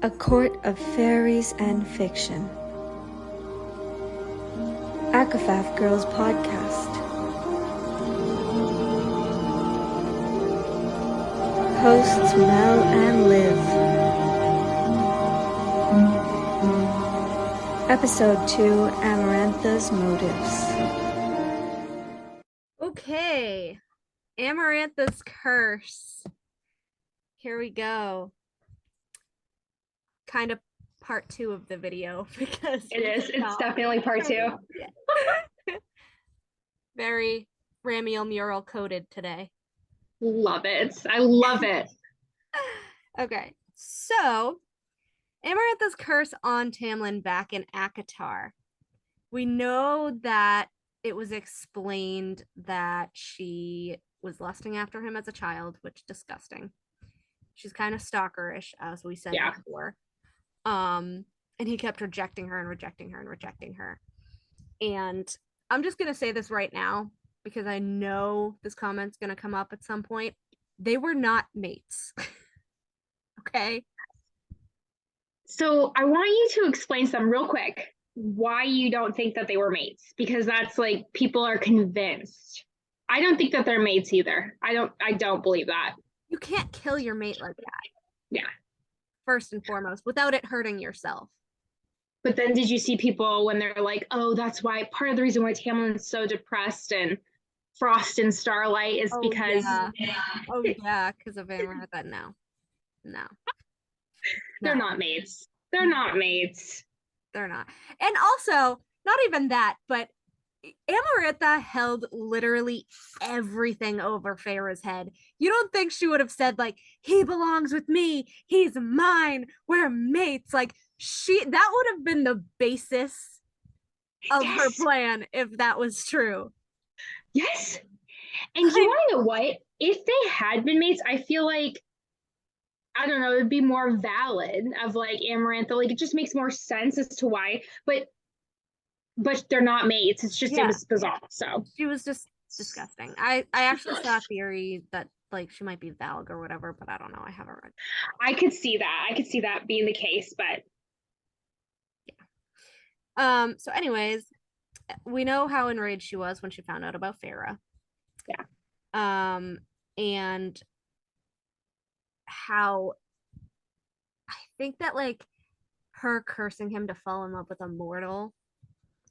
A court of fairies and fiction. ACOFAF Girls Podcast. Hosts Mel and Liv. Episode 2, Amarantha's Motives. Okay, Amarantha's Curse. Here we go. Kind of part 2 of the video because it's definitely part 2. Very Ramiel mural coded today. Love it. I love it. Okay, so Amarantha's curse on Tamlin back in ACOTAR. We know that it was explained that she was lusting after him as a child, which is disgusting. She's kind of stalkerish, as we said before. And he kept rejecting her and rejecting her and rejecting her. And I'm just going to say this right now because I know this comment's going to come up at some point. They were not mates. Okay? So I want you to explain some real quick why you don't think that they were mates, because that's like people are convinced. I don't think that they're mates either. I don't believe that. You can't kill your mate like that. Yeah. First and foremost, without it hurting yourself. But then did you see people when they're like, oh, that's why part of the reason why Tamlin's so depressed and Frost and Starlight is because because of Amarantha. No. They're not mates. They're not mates. They're not. And also, not even that, but Amarantha held literally everything over Feyre's head. You don't think she would have said, like, he belongs with me, he's mine, we're mates. Like, that would have been the basis of her plan if that was true. Yes. And you want to know what? If they had been mates, I feel like, I don't know, it would be more valid of like Amarantha. Like, it just makes more sense as to why. But they're not mates. It's just, it was bizarre. So she was just disgusting. I actually saw a theory that like she might be Valg or whatever, but I don't know. I haven't read. I could see that being the case, but yeah. So anyways, we know how enraged she was when she found out about Feyre. Yeah. And how I think that like her cursing him to fall in love with a mortal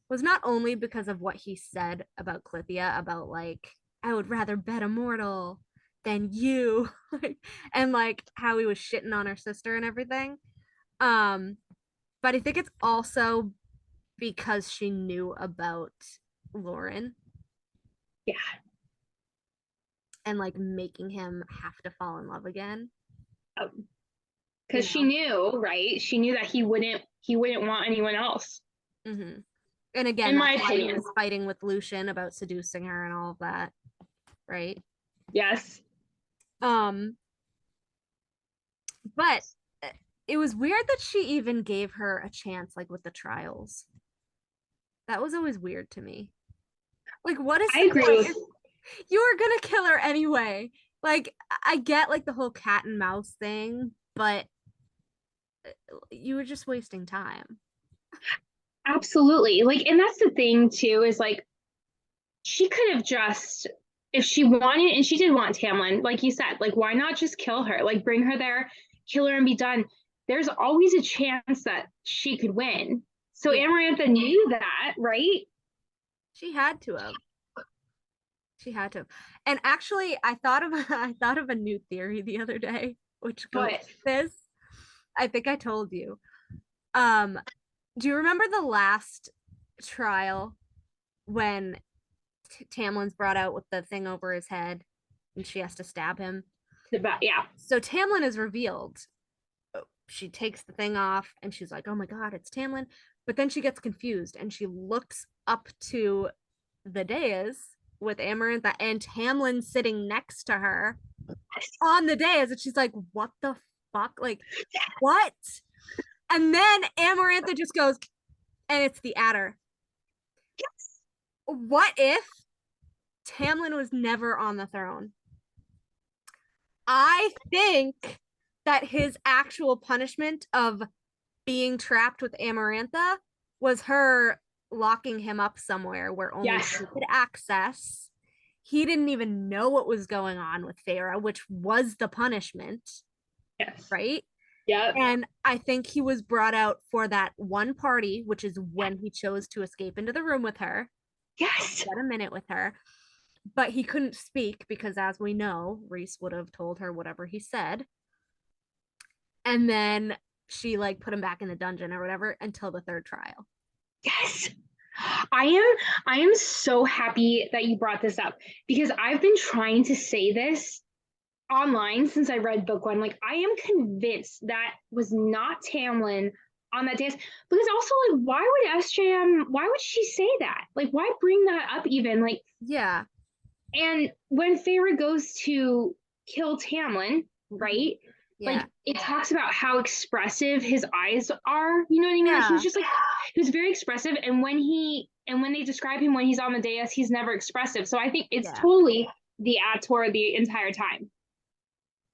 was not only because of what he said about Clythia, about like, I would rather bet a mortal than you, and like how he was shitting on her sister and everything. But I think it's also because she knew about Lauren. Yeah. And like making him have to fall in love again. Because she knew, right? She knew that he wouldn't want anyone else. Mm-hmm. And again, in my opinion, he was fighting with Lucian about seducing her and all of that, right? Yes. But it was weird that she even gave her a chance, like with the trials. That was always weird to me. Like, what is? I agree with you were gonna kill her anyway. Like, I get like the whole cat and mouse thing, but you were just wasting time. Absolutely. Like, and that's the thing too, is like she could have just, if she wanted, and she did want Tamlin, like you said, like why not just kill her? Like bring her there, kill her and be done. There's always a chance that she could win. So Amarantha knew that, right? She had to have. And actually, I thought of a new theory the other day, which goes this. I think I told you. Do you remember the last trial when Tamlin's brought out with the thing over his head and she has to stab him? Yeah. So Tamlin is revealed. She takes the thing off and she's like, oh my God, it's Tamlin. But then she gets confused and she looks up to the dais with Amarantha and Tamlin sitting next to her on the dais. And she's like, what the fuck? Like, what? And then Amarantha just goes, and it's the adder. Yes. What if Tamlin was never on the throne? I think that his actual punishment of being trapped with Amarantha was her locking him up somewhere where only Yes. he could access. He didn't even know what was going on with Feyre, which was the punishment. Yes. Right? Yep. And I think he was brought out for that one party, which is when he chose to escape into the room with her. Yes. Spend a minute with her. But he couldn't speak because, as we know, Rhys would have told her whatever he said. And then she like put him back in the dungeon or whatever until the third trial. Yes. I am so happy that you brought this up, because I've been trying to say this online since I read book one. Like, I am convinced that was not Tamlin on that dance, because also, like, why would she say that? Like, why bring that up even? Like, Yeah. and when Feyre goes to kill Tamlin, right? Yeah. Like, it talks about how expressive his eyes are. You know what I mean? Yeah. Like, he's just like, he was very expressive. And when they describe him when he's on the dais, he's never expressive. So I think it's totally the Ator the entire time.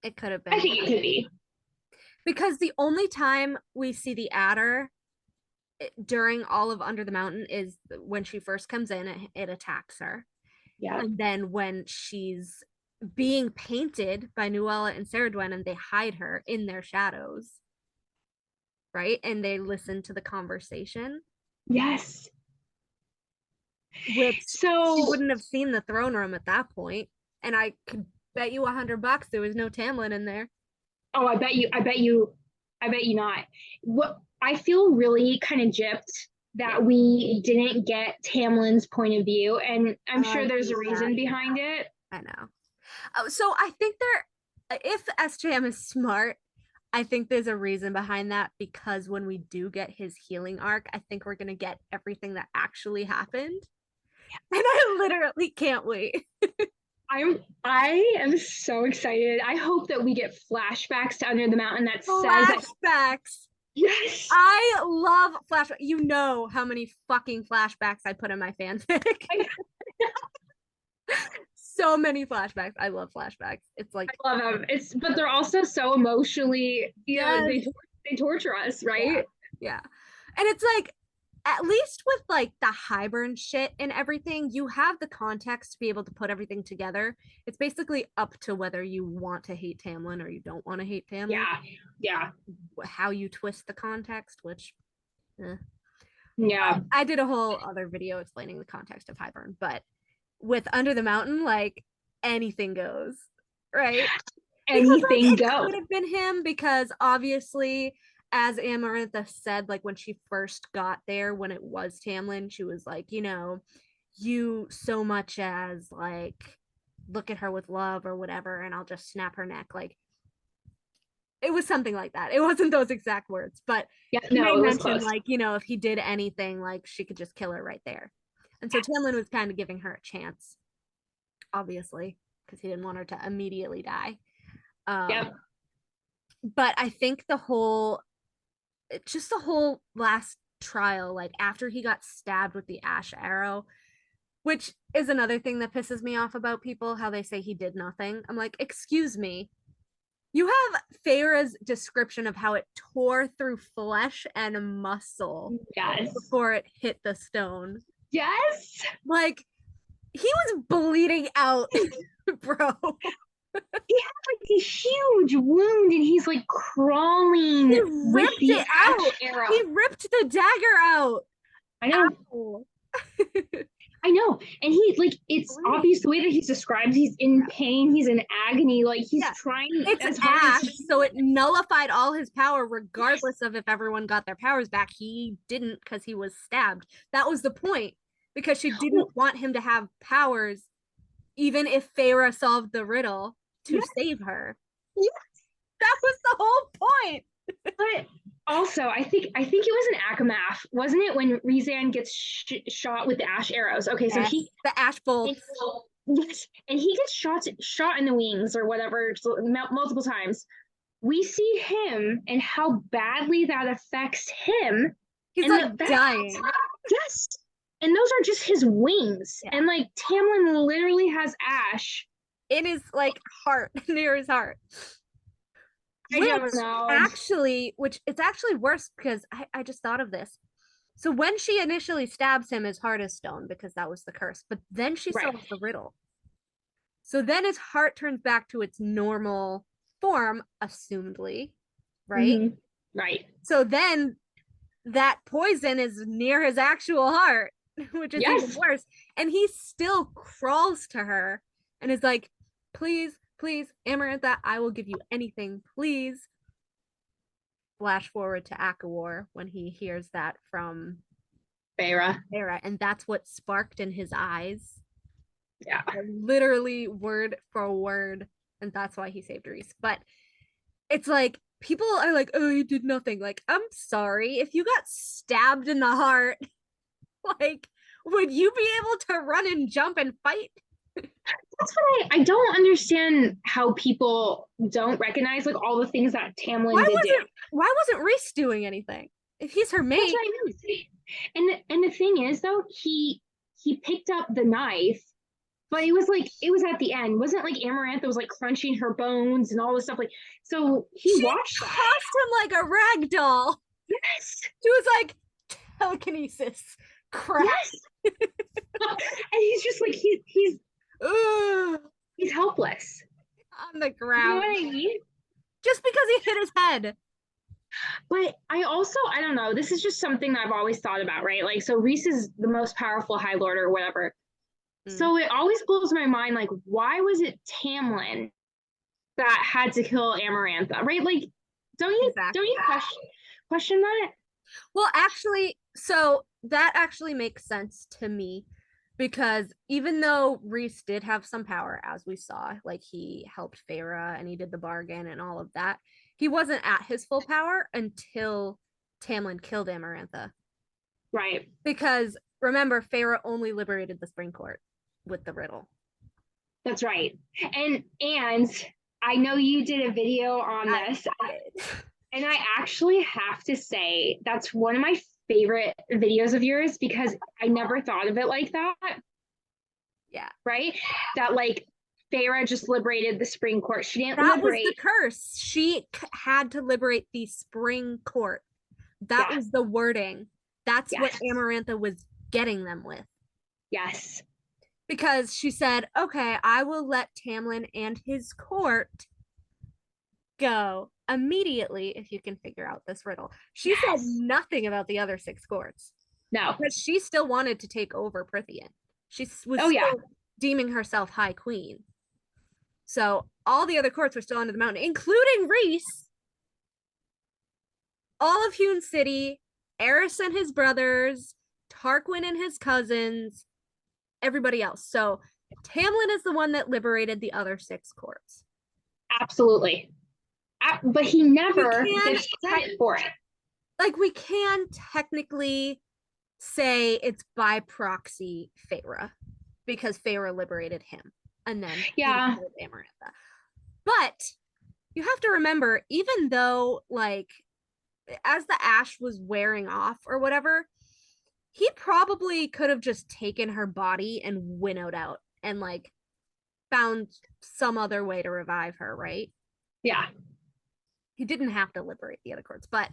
It could have been. I think it could be. Because the only time we see the adder during all of Under the Mountain is when she first comes in, it attacks her. Yeah. And then when she's being painted by Nuella and Ceridwen and they hide her in their shadows, right? And they listen to the conversation. Yes. Which so she wouldn't have seen the throne room at that point. And I could bet you $100 there was no Tamlin in there. Oh, I bet you not. What I feel really kind of gypped that we didn't get Tamlin's point of view, and I'm sure there's a reason behind it. I know. So I think if SJM is smart, I think there's a reason behind that, because when we do get his healing arc, I think we're gonna get everything that actually happened. And I literally can't wait. I am so excited. I hope that we get flashbacks to Under the Mountain that says flashbacks. Yes. I love flashbacks. You know how many fucking flashbacks I put in my fanfic. So many flashbacks. I love flashbacks. It's like, I love them. But they're also so emotionally, you know, they torture us, right? Yeah. And it's like, at least with like the Hybern shit and everything, you have the context to be able to put everything together. It's basically up to whether you want to hate Tamlin or you don't want to hate Tamlin. Yeah. How you twist the context, which yeah. I did a whole other video explaining the context of Hybern, but with Under the Mountain, like, anything goes, right? Anything goes. It could have been him, because obviously, as Amarantha said, like when she first got there, when it was Tamlin, she was like, you know, you so much as like look at her with love or whatever, and I'll just snap her neck. Like, it was something like that. It wasn't those exact words, but he mentioned like, you know, if he did anything, like she could just kill her right there. And so Tamlin was kind of giving her a chance, obviously, because he didn't want her to immediately die. But I think the whole last trial, like after he got stabbed with the ash arrow, which is another thing that pisses me off about people, how they say he did nothing. I'm like, excuse me. You have Feyre's description of how it tore through flesh and muscle before it hit the stone. Yes. Like, he was bleeding out, bro. He had like a huge wound and he's like crawling. He ripped it out. Arrow. He ripped the dagger out. I know. I know. And he like, it's obvious the way that he's described, he's in pain, he's in agony, like he's trying. It's ash, so it nullified all his power regardless of if everyone got their powers back. He didn't, because he was stabbed. That was the point, because she didn't want him to have powers, even if Feyre solved the riddle to save her. Yes. That was the whole point. But also, I think it was an Akamath, wasn't it, when Rhysand gets shot with the ash arrows? Okay, so the ash bolts. Yes, and he gets shot in the wings or whatever multiple times. We see him and how badly that affects him. He's like dying. Yes, and those are just his wings, and like Tamlin literally has ash in his like heart, near his heart. I don't know. Actually, which it's actually worse because I just thought of this. So when she initially stabs him, his heart is stone because that was the curse, but then she Right. solves the riddle. So then his heart turns back to its normal form, assumedly, right? Mhm. Right. So then that poison is near his actual heart, which is even Yes. worse. And he still crawls to her and is like, please, please, Amarantha, I will give you anything, please. Flash forward to Akawar when he hears that from Feyre. and that's what sparked in his eyes. Yeah. Literally word for word. And that's why he saved Reese. But it's like, people are like, oh, he did nothing. Like, I'm sorry. If you got stabbed in the heart, like, would you be able to run and jump and fight? That's what I don't understand how people don't recognize like all the things that Tamlin did do. Why wasn't Reese doing anything? If he's her mate. That's what I know. And the thing is though, he picked up the knife, but it was at the end. It wasn't like Amarantha was like crunching her bones and all this stuff. Like, so she watched that. Tossed him like a rag doll. Yes. She was like, telekinesis. Crap. Yes. And he's just like he's helpless on the ground. You know what I mean? Just because he hit his head. But I don't know. This is just something that I've always thought about, right? Like, so Reese is the most powerful High Lord or whatever. So it always blows my mind, like, why was it Tamlin that had to kill Amarantha, right? Like, don't you question that? Well, actually, so that actually makes sense to me because even though Reese did have some power, as we saw, like he helped Feyre and he did the bargain and all of that, he wasn't at his full power until Tamlin killed Amarantha. Right. Because remember, Feyre only liberated the Spring Court with the riddle. That's right. And I know you did a video on this. And I actually have to say that's one of my favorite videos of yours because I never thought of it like that. Yeah. Right? That like Feyre just liberated the Spring Court. She didn't liberate. That was the curse. She had to liberate the Spring Court. That was the wording. That's what Amarantha was getting them with. Yes. Because she said, okay, I will let Tamlin and his court go immediately if you can figure out this riddle. She said nothing about the other 6 courts. No. Because she still wanted to take over Prithian. She was still deeming herself High Queen. So all the other courts were still under the mountain, including Reese, all of Hewn City, Eris and his brothers, Tarquin and his cousins, everybody else. So Tamlin is the one that liberated the other 6 courts. Absolutely. But he never gets credit for it. Like, we can technically say it's by proxy Feyre, because Feyre liberated him, and then he killed Amarantha. But you have to remember, even though, like, as the ash was wearing off or whatever, he probably could have just taken her body and winnowed out and, like, found some other way to revive her, right? Yeah. He didn't have to liberate the other courts, but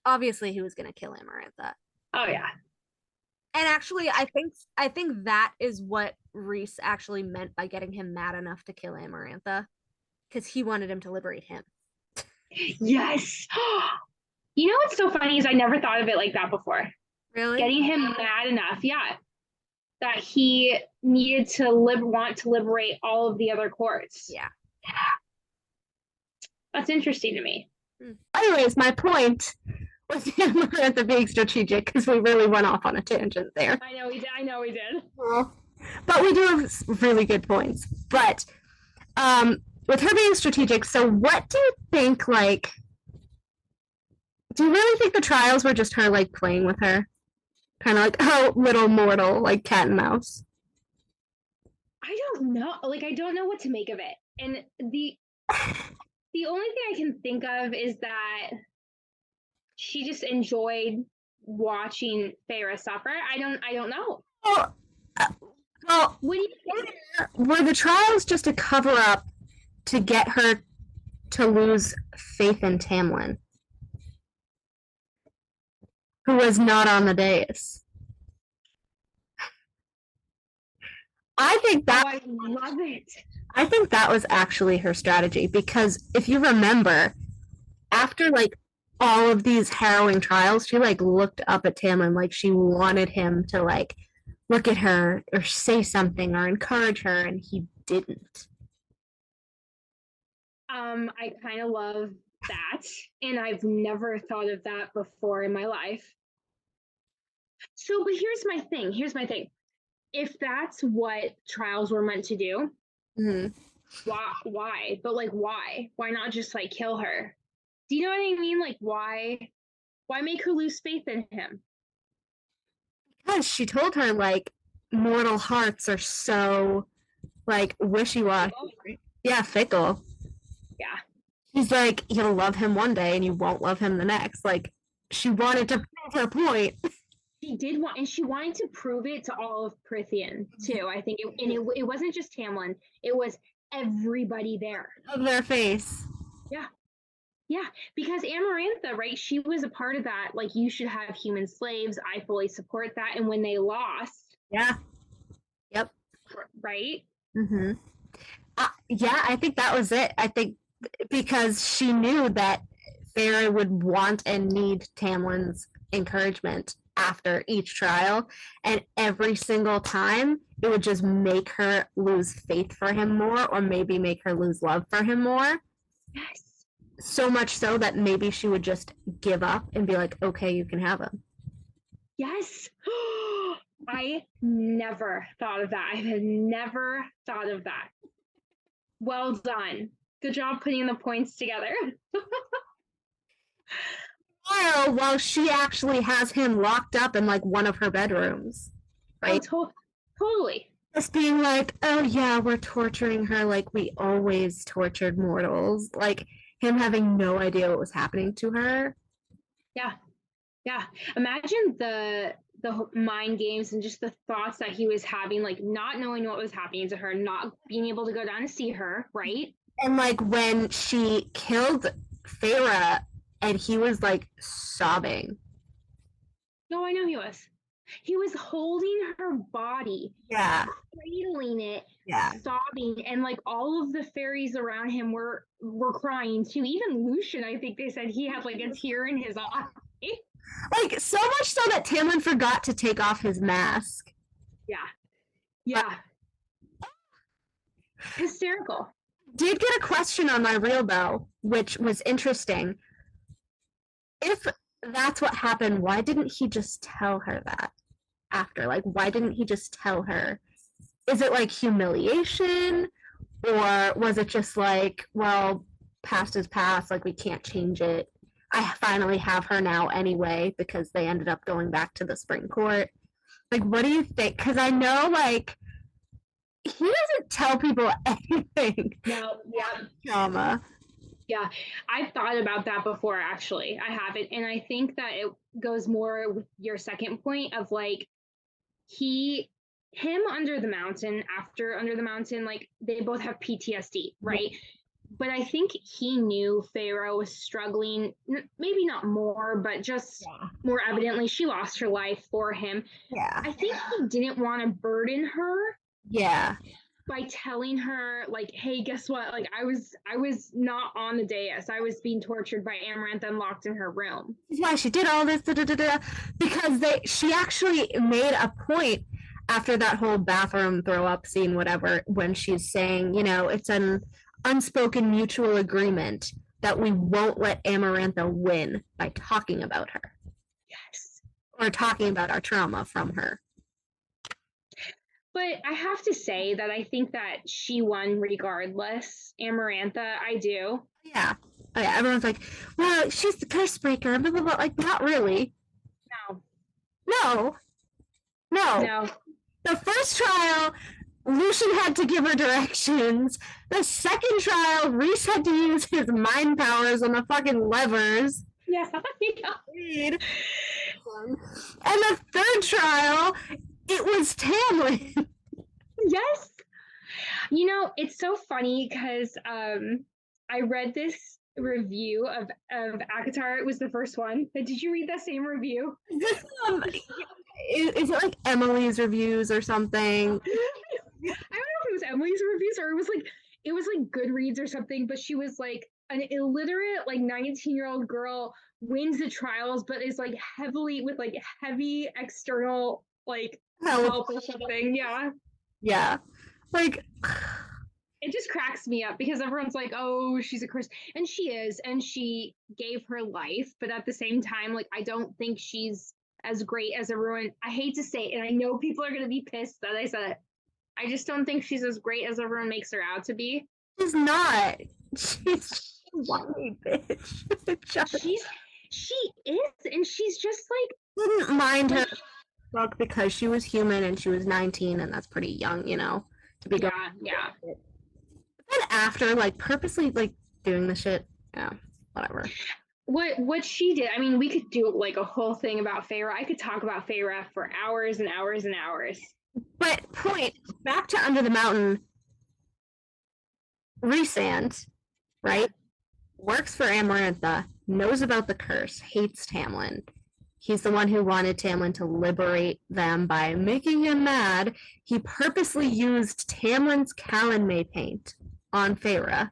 obviously he was going to kill Amarantha. Oh, yeah. And actually, I think that is what Reese actually meant by getting him mad enough to kill Amarantha, because he wanted him to liberate him. Yes. You know what's so funny is I never thought of it like that before. Really? Getting him mad enough, that he needed to want to liberate all of the other courts. Yeah. That's interesting to me. Anyways, my point was Amarantha being strategic, because we really went off on a tangent there. I know we did. But we do have really good points. But with her being strategic, so what do you think, like, do you really think the trials were just her, like, playing with her? Kind of like, oh, little mortal, like cat and mouse? I don't know. Like, I don't know what to make of it. And the only thing I can think of is that she just enjoyed watching Feyre suffer. I don't know. Well, were the trials just a cover up to get her to lose faith in Tamlin, who was not on the dais. I think that I love it. I think that was actually her strategy, because if you remember, after like all of these harrowing trials, she like looked up at Tamlin like she wanted him to like look at her or say something or encourage her, and he didn't. I kind of love that, and I've never thought of that before in my life. So, but here's my thing. Here's my thing. If that's what trials were meant to do, Mm-hmm. why? But like, why not just like kill her? Do you know what I mean? Like, why make her lose faith in him? Because she told her like mortal hearts are so like wishy-washy. Yeah, fickle. Yeah. He's like, you'll love him one day and you won't love him the next. Like, she wanted to prove her point. She did want, and she wanted to prove it to all of Prithian too. I think, it wasn't just Tamlin; it was everybody there. Of their face. Yeah, because Amarantha, right? She was a part of that. Like, you should have human slaves. I fully support that. And when they lost, Yeah. Yep. right? Mm-hmm. Yeah, I think that was it. I think because she knew that Farah would want and need Tamlin's encouragement after each trial, and every single time it would just make her lose faith for him more, or maybe make her lose love for him more. Yes. So much so that maybe she would just give up and be like, okay, you can have him. Yes. I never thought of that. I had never thought of that. Well done. Good job putting the points together. While she actually has him locked up in like one of her bedrooms, right? Oh, totally. Just being like, oh yeah, we're torturing her like we always tortured mortals. Like him having no idea what was happening to her. Yeah. Yeah. Imagine the mind games and just the thoughts that he was having, like not knowing what was happening to her, not being able to go down and see her, right? And like when she killed Farah and he was like sobbing. No, I know he was. He was holding her body, Yeah. cradling it, Yeah. sobbing, and like all of the fairies around him were crying too. Even Lucian, I think they said he had like a tear in his eye. Like so much so that Tamlin forgot to take off his mask. Yeah. Hysterical. Did get a question on my reel though, which was interesting. If that's what happened, why didn't he just tell her that after? Like, why didn't he just tell her? Is it like humiliation? Or was it just like, well, past is past, like we can't change it. I finally have her now anyway, because they ended up going back to the spring court. Like, what do you think? Because I know, like, he doesn't tell people anything. No, yeah. Trauma. Yeah, I've thought about that before, actually. I haven't. And I think that it goes more with your second point of like, him under the mountain, after under the mountain, like they both have PTSD, right? But I think he knew Pharaoh was struggling, maybe not more, but just more evidently, she lost her life for him. Yeah. I think he didn't want to burden her. Yeah. By telling her, like, hey, guess what? Like, I was not on the dais. I was being tortured by Amarantha and locked in her room. Yeah, she did all this, because she actually made a point after that whole bathroom throw up scene, whatever, when she's saying, you know, it's an unspoken mutual agreement that we won't let Amarantha win by talking about her. Yes. Or talking about our trauma from her. But I have to say that I think that she won regardless. Amarantha, I do. Yeah. Oh, yeah. Everyone's like, well, she's the curse breaker, blah, blah, blah. Like, not really. No. The first trial, Lucian had to give her directions. The second trial, Reese had to use his mind powers on the fucking levers. Yeah. And the third trial, it was Tamlin. Yes. You know, it's so funny because I read this review of ACOTAR. It was the first one. But did you read that same review? Is this is it like Emily's reviews or something? I don't know if it was Emily's reviews or it was like Goodreads or something, but she was like an illiterate, like 19-year-old girl wins the trials, but is like heavily with like heavy external like help or something. Yeah. Yeah. Like it just cracks me up because everyone's like, oh, she's a curse. And she is, and she gave her life, but at the same time, like I don't think she's as great as everyone. I hate to say it, and I know people are gonna be pissed that I said it. I just don't think she's as great as everyone makes her out to be. she's not. She's a whiny bitch. She is, and she's just like Didn't mind her fuck because she was human and she was 19, and that's pretty young, you know, to be going. yeah. But then after, like, purposely, like, doing the shit, yeah, whatever. What she did, I mean, we could do like a whole thing about Feyre. I could talk about Feyre for hours and hours and hours. But back to Under the Mountain, Rhysand, right, works for Amarantha, knows about the curse, hates Tamlin. He's the one who wanted Tamlin to liberate them by making him mad. He purposely used Tamlin's Calanmay paint on Feyre.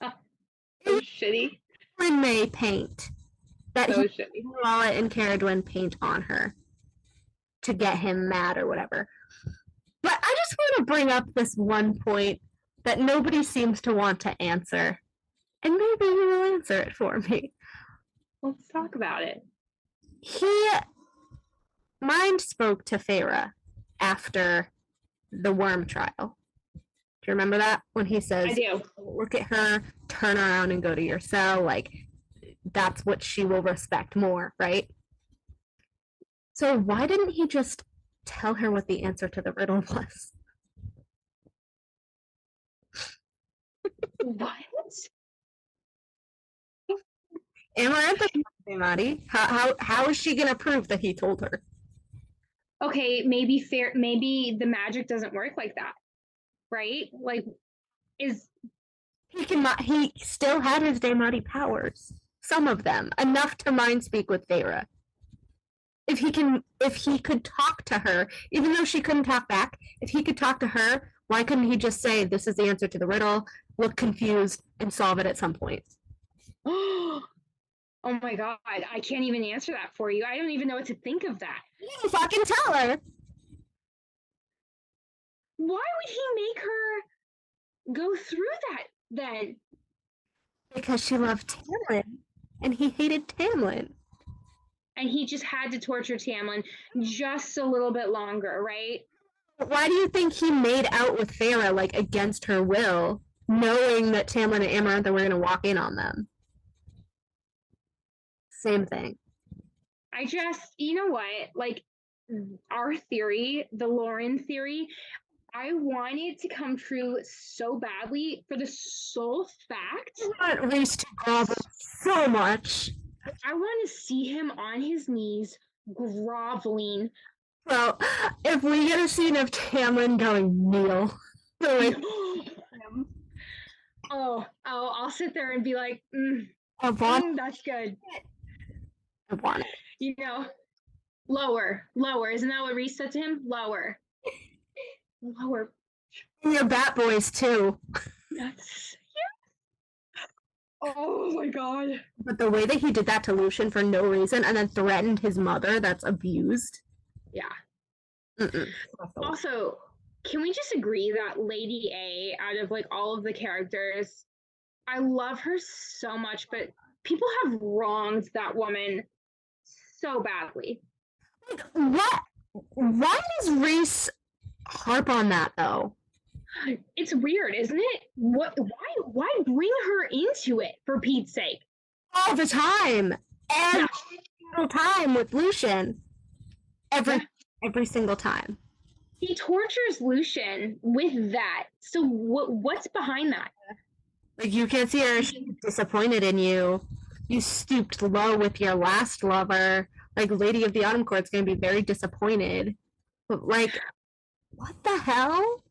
So shitty. Calanmay paint that So he shitty. Wallet and Cara Dwyn paint on her to get him mad or whatever. But I just want to bring up this one point that nobody seems to want to answer. And maybe you will answer it for me. Let's talk about it. He mind spoke to Feyre after the worm trial. Do you remember that? When he says, I do. look at her, turn around and go to your cell. Like, that's what she will respect more, right? So why didn't he just tell her what the answer to the riddle was? What? Amarantha, Maddie. How is she gonna prove that he told her? Okay, maybe maybe the magic doesn't work like that, right? Like, He still had his Daemati powers. Some of them, enough to mind speak with Feyre. If he could talk to her, even though she couldn't talk back, if he could talk to her, why couldn't he just say, "This is the answer to the riddle," look confused, and solve it at some point? oh my god, I can't even answer that for you. I don't even know what to think of that. You fucking tell her. Why would he make her go through that then? Because she loved Tamlin, and he hated Tamlin. And he just had to torture Tamlin just a little bit longer, right? Why do you think he made out with Feyre, like, against her will, knowing that Tamlin and Amarantha were going to walk in on them? Same thing. I just, you know what? Like, our theory, the Lauren theory, I want it to come true so badly for the sole fact. I want Rhys to grovel so much. I want to see him on his knees groveling. Well, if we get a scene of Tamlin going, kneel. Like, I'll sit there and be like, I want that's good. I want it. You know, lower. Isn't that what Rhys said to him? Lower. And your Bat Boys, too. That's, yeah. Oh my god. But the way that he did that to Lucian for no reason and then threatened his mother that's abused. Yeah. Mm-mm. Also, can we just agree that Lady A, out of like all of the characters, I love her so much, but people have wronged that woman so badly. Like, what? Why does Rhys harp on that, though? It's weird, isn't it? Why bring her into it, for Pete's sake? All the time. Every single time with Lucian. Every single time. He tortures Lucian with that. So what's behind that? Like, you can't see her. She's disappointed in you. You stooped low with your last lover. Like, Lady of the Autumn Court's gonna be very disappointed. But, like, what the hell?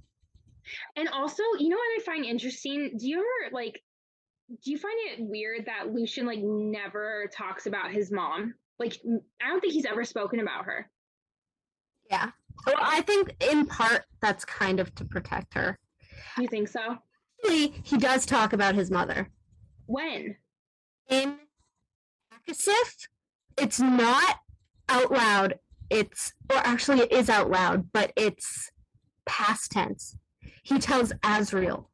And also, you know what I find interesting? Do you find it weird that Lucian like never talks about his mom? Like, I don't think he's ever spoken about her. Yeah. Well, I think in part that's kind of to protect her. You think so? He does talk about his mother. When? In Akasif, it's not out loud. Or actually it is out loud, but it's past tense. He tells Azrael.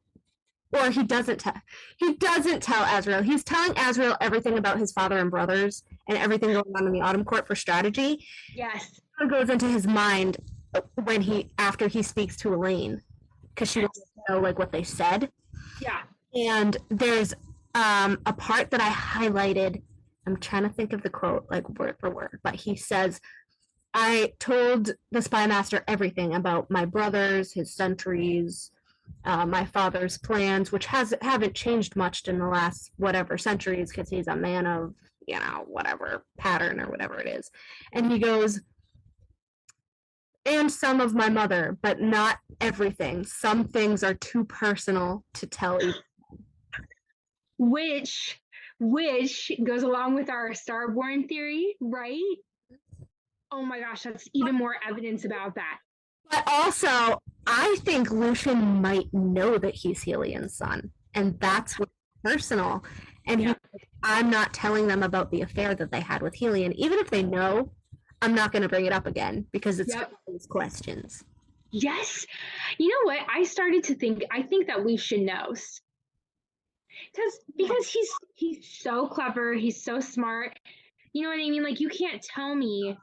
Or he doesn't tell Azrael. He's telling Azrael everything about his father and brothers and everything going on in the Autumn Court for strategy. Yes. It goes into his mind after he speaks to Elaine, because she wants to know like what they said. Yeah. And there's a part that I highlighted. I'm trying to think of the quote like word for word, but he says, I told the spy master everything about my brothers, his sentries, my father's plans, which haven't changed much in the last whatever centuries, because he's a man of, whatever pattern or whatever it is. And he goes, and some of my mother, but not everything. Some things are too personal to tell you. Which goes along with our Starborn theory, right? Oh my gosh, that's even more evidence about that. But also, I think Lucian might know that he's Helian's son, and that's what's personal. And I'm not telling them about the affair that they had with Helian. Even if they know, I'm not going to bring it up again because it's these questions. Yes. You know what? I started to think, I think that Lucian knows. Because he's so clever, he's so smart. You know what I mean? Like, you can't tell me.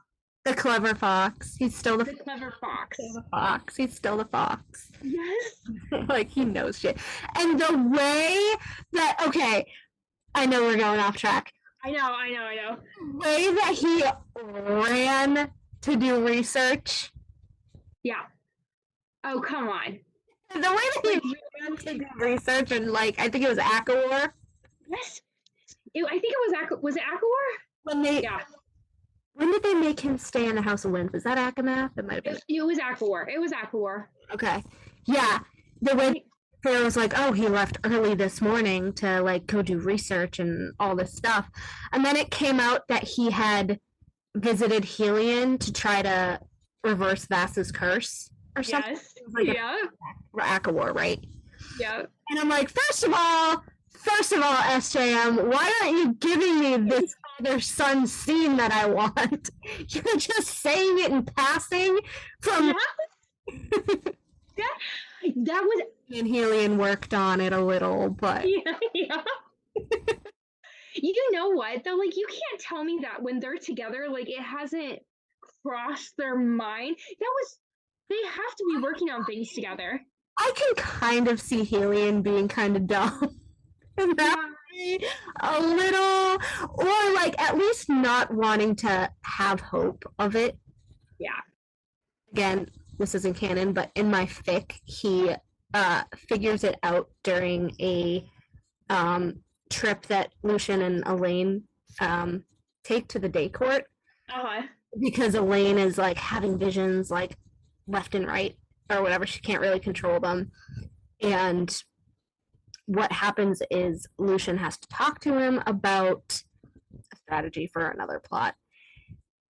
The clever fox. He's still the clever fox. He's still the fox. Yes. Like, he knows shit. And the way that, okay, I know we're going off track. I know. The way that he ran to do research. Yeah. Oh, come on. The way that he ran to do research and, like, I think it was ACOTAR. Yes. I think it was it ACOTAR? When did they make him stay in the House of Winds? Was that Akamath? It might have been. It was ACOTAR. It was ACOTAR. Okay. Yeah. The way Pharaoh was like, oh, he left early this morning to like go do research and all this stuff. And then it came out that he had visited Helion to try to reverse Vass's curse or something. Yes. Like ACOTAR, right? Yeah. And I'm like, first of all, SJM, why aren't you giving me this father-son scene that I want? You're just saying it in passing from... Yeah. That was... And Helion worked on it a little, but... Yeah. You know what, though? Like, you can't tell me that when they're together, like, it hasn't crossed their mind. They have to be working on things together. I can kind of see Helion being kind of dumb. A little, or like at least not wanting to have hope of it. Yeah. Again, this isn't canon, but in my fic, he figures it out during a trip that Lucian and Elaine take to the day court. Because Elaine is like having visions like left and right or whatever. She can't really control them. And what happens is Lucian has to talk to him about a strategy for another plot.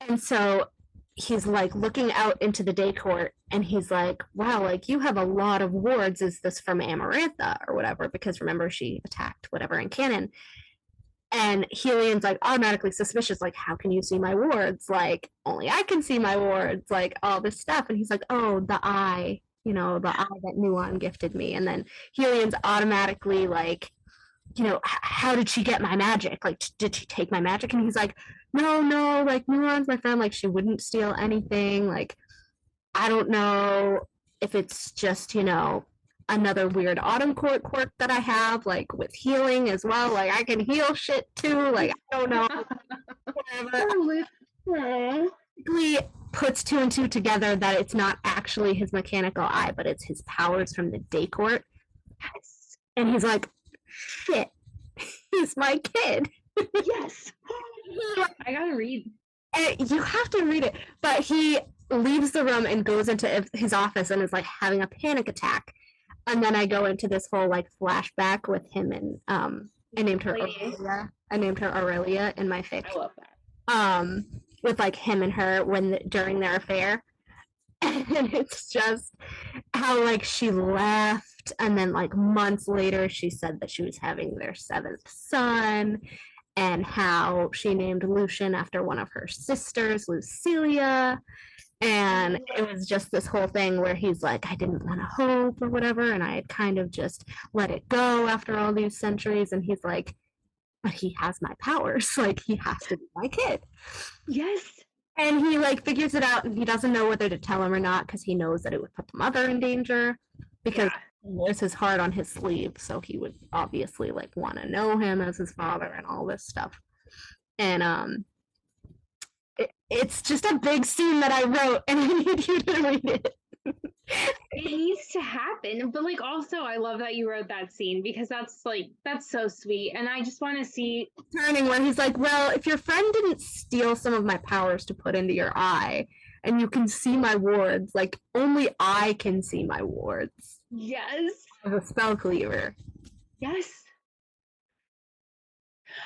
And so he's like looking out into the day court and he's like, wow, like you have a lot of wards. Is this from Amarantha or whatever? Because remember, she attacked whatever in canon. And Helion's like automatically suspicious, like, how can you see my wards? Like, only I can see my wards, like all this stuff. And he's like, oh, the eye. The eye that Nuon gifted me. And then Helion's automatically like, how did she get my magic? Like, did she take my magic? And he's like, no, like Nuon's my friend. Like, she wouldn't steal anything. Like, I don't know if it's just, another weird autumn court quirk that I have, like with healing as well. Like, I can heal shit too. Like, I don't know. Whatever. Basically puts two and two together that it's not actually his mechanical eye, but it's his powers from the day court. Yes. And he's like, shit, he's my kid. Yes. I gotta read. And you have to read it. But he leaves the room and goes into his office and is like having a panic attack And then I go into this whole like flashback with him and I named her Lady. Aurelia. I named her Aurelia in my fic. I love that. With like him and her during their affair. And it's just how like she left, and then like months later she said that she was having their 7th son, and how she named Lucian after one of her sisters, Lucilia. And it was just this whole thing where he's like, I didn't want to hope or whatever, and I had kind of just let it go after all these centuries. And he's like, but he has my powers, like he has to be my kid. Yes. And he like figures it out, and he doesn't know whether to tell him or not because he knows that it would put the mother in danger, because he wears his heart on his sleeve, so he would obviously like want to know him as his father and all this stuff. And it's just a big scene that I wrote, and I need you to read it. It needs to happen, but like also I love that you wrote that scene, because that's so sweet, and I just want to see Turning where he's like, well, if your friend didn't steal some of my powers to put into your eye, and you can see my wards, like only I can see my wards yes, as a spell cleaver. yes.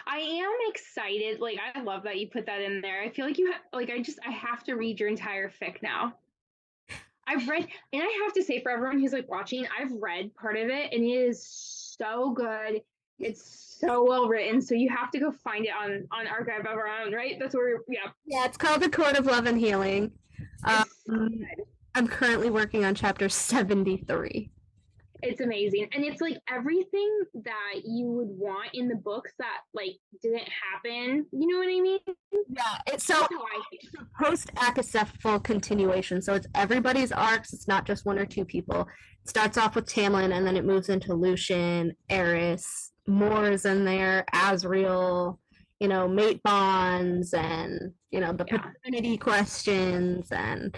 I am excited. Like I love that you put that in there. I feel like you I have to read your entire fic now. I've read, and I have to say, for everyone who's like watching, I've read part of it, and it is so good. It's so well written. So you have to go find it on Archive of Our Own, right? That's where, Yeah, it's called The Court of Love and Healing. It's so good. I'm currently working on chapter 73. It's amazing, and it's like everything that you would want in the books that like didn't happen. You know what I mean? Yeah, it's so That's how I feel. post-ACOTAR full continuation. So it's everybody's arcs. It's not just one or two people. It starts off with Tamlin, and then it moves into Lucian, Eris, Moore's in there, Asriel, mate bonds, and the paternity questions. And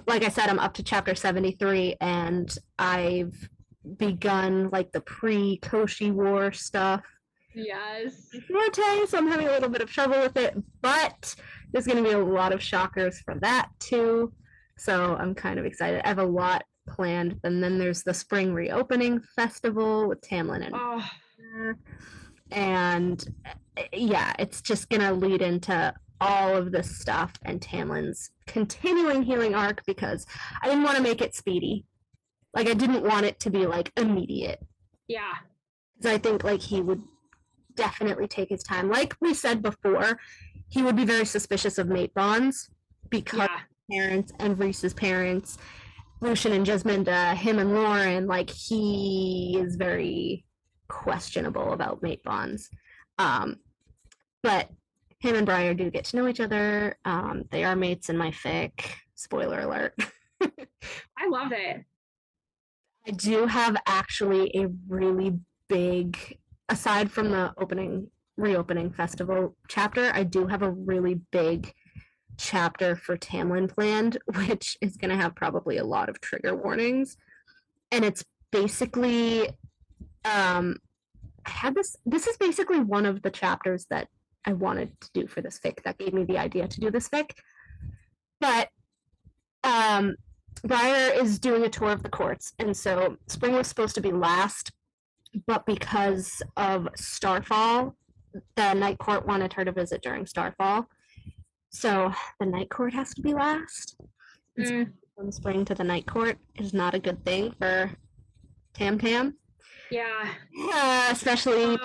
like I said, I'm up to chapter 73, and I've begun like the pre-Koshi War stuff. Yes. Forte, so I'm having a little bit of trouble with it, but there's going to be a lot of shockers for that too. So I'm kind of excited. I have a lot planned, and then there's the spring reopening festival with Tamlin and yeah, it's just going to lead into all of this stuff and Tamlin's continuing healing arc, because I didn't want to make it speedy. Like I didn't want it to be like immediate. Yeah. Because I think like he would definitely take his time. Like we said before, he would be very suspicious of mate bonds because parents and Reese's parents, Lucian and Jasminda, him and Lauren, like he is very questionable about mate bonds. But him and Briar do get to know each other. They are mates in my fic. Spoiler alert. I love it. I do have actually a really big, aside from the reopening festival chapter, I do have a really big chapter for Tamlin planned, which is going to have probably a lot of trigger warnings. And it's basically, this is basically one of the chapters that I wanted to do for this fic that gave me the idea to do this fic. But Briar is doing a tour of the courts, and so spring was supposed to be last, but because of Starfall, the Night Court wanted her to visit during Starfall. So the Night Court has to be last. From spring to the Night Court is not a good thing for Tam. Yeah. Especially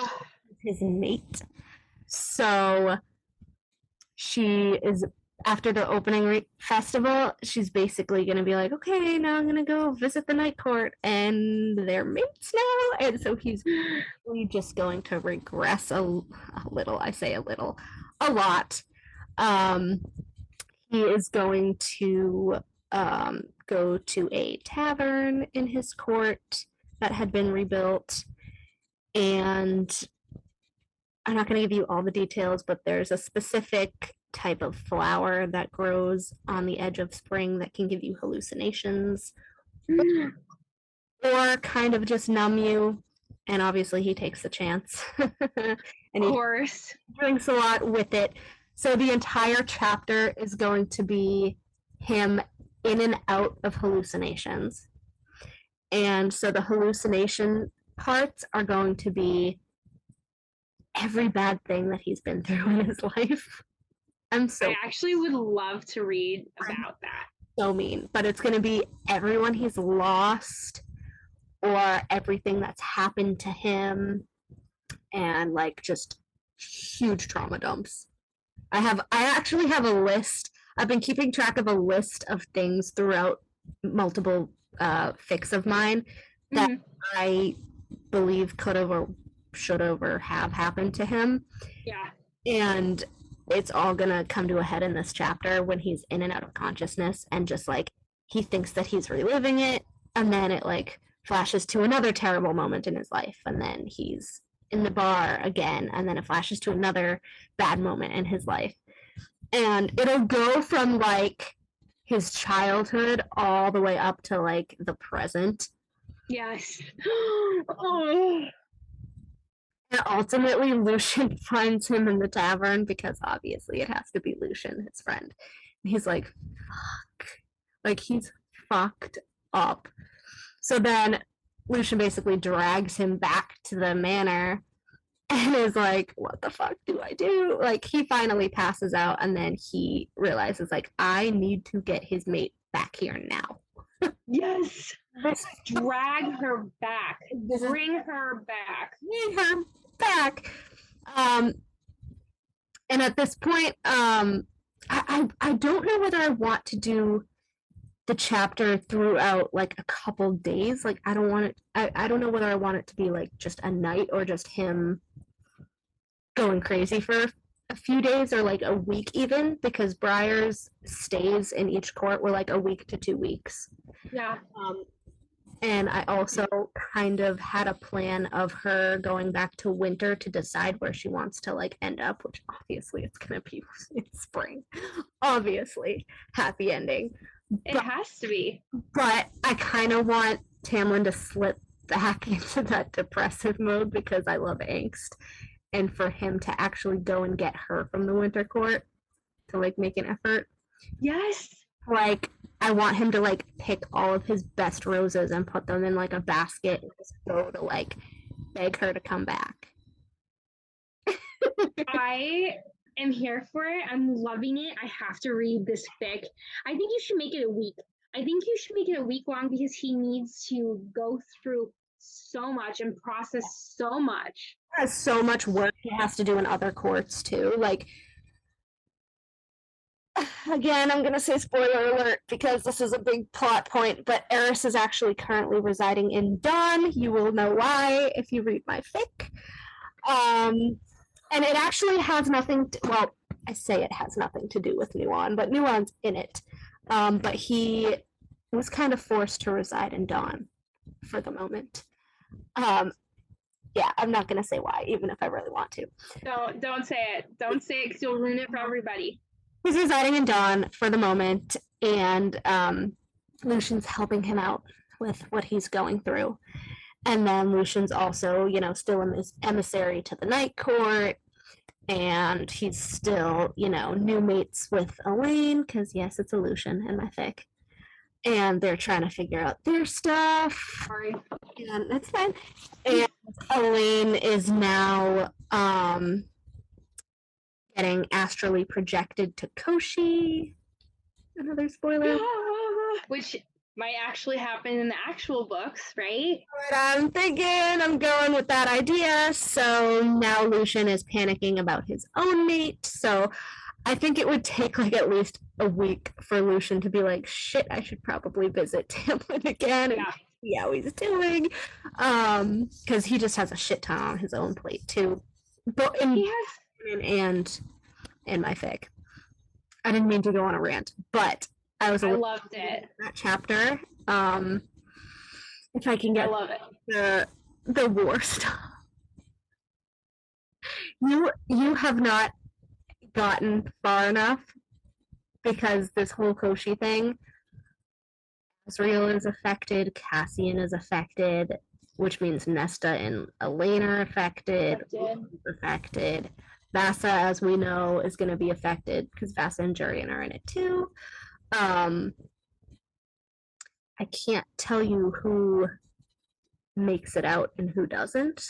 his mate. So she is, after the opening festival, she's basically going to be like, okay, now I'm going to go visit the Night Court, and they're mates now. And so he's really just going to regress a little. I say a little, a lot. He is going to go to a tavern in his court that had been rebuilt, and I'm not going to give you all the details, but there's a specific type of flower that grows on the edge of spring that can give you hallucinations or kind of just numb you. And obviously he takes the chance. And of course. He drinks a lot with it. So the entire chapter is going to be him in and out of hallucinations. And so the hallucination parts are going to be every bad thing that he's been through in his life. I'm so I actually would love to read about that. so mean, but it's going to be everyone he's lost or everything that's happened to him and like just huge trauma dumps. I actually have a list. I've been keeping track of a list of things throughout multiple fics of mine that I believe could have or should have or have happened to him. Yeah. And it's all gonna come to a head in this chapter when he's in and out of consciousness and just like he thinks that he's reliving it, and then it like flashes to another terrible moment in his life, and then he's in the bar again, and then it flashes to another bad moment in his life. And it'll go from like his childhood all the way up to like the present. Yes. Oh. And ultimately, Lucian finds him in the tavern because obviously it has to be Lucian, his friend. And he's like, fuck. Like, he's fucked up. So then Lucian basically drags him back to the manor and is like, what the fuck do I do? Like, he finally passes out and then he realizes, like, I need to get his mate back here now. Yes. Drag her back. Bring her back. Bring her back. And at this point, I don't know whether I want to do the chapter throughout like a couple days. Like I don't want it. I don't know whether I want it to be like just a night or just him going crazy for a few days or like a week even, because Briar's stays in each court were like a week to 2 weeks. Yeah. And I also kind of had a plan of her going back to winter to decide where she wants to like end up, which obviously it's gonna be in spring. Obviously, happy ending. It has to be. But I kind of want Tamlin to slip back into that depressive mode because I love angst. And for him to actually go and get her from the winter court to like make an effort. Yes. Like I want him to like pick all of his best roses and put them in like a basket and just go to like beg her to come back. I am here for it. I'm loving it. I have to read this fic. I think you should make it a week. I think you should make it a week long because he needs to go through so much and process so much. Has so much work he has to do in other courts too. Like again, I'm gonna say spoiler alert because this is a big plot point, but Eris is actually currently residing in Dawn. You will know why if you read my fic. And it actually has nothing to, well, I say it has nothing to do with Nuon, but Nuon's in it. But he was kind of forced to reside in Dawn for the moment. Yeah, I'm not gonna say why, even if I really want to. Don't say it. Don't say it because you'll ruin it for everybody. He's residing in Dawn for the moment, and Lucian's helping him out with what he's going through. And then Lucian's also, you know, still an emissary to the Night Court, and he's still, you know, new mates with Elaine, because yes, it's a Lucian in my fic. And they're trying to figure out their stuff. Sorry. And that's fine. And Elaine is now getting astrally projected to Koshi. Another spoiler. Which might actually happen in the actual books, right? But I'm thinking I'm going with that idea. So now Lucian is panicking about his own mate. So I think it would take like at least a week for Lucian to be like, shit, I should probably visit Tamlin again and see how he's doing. Because he just has a shit ton on his own plate too. But and in my fic. I didn't mean to go on a rant, but I loved it. That chapter. If I can get I love it. The war stuff. You have not gotten far enough because this whole Koshi thing, Asriel is affected, Cassian is affected, which means Nesta and Elaine are affected. Vasa, as we know, is going to be affected because Vasa and Jurian are in it too. I can't tell you who makes it out and who doesn't.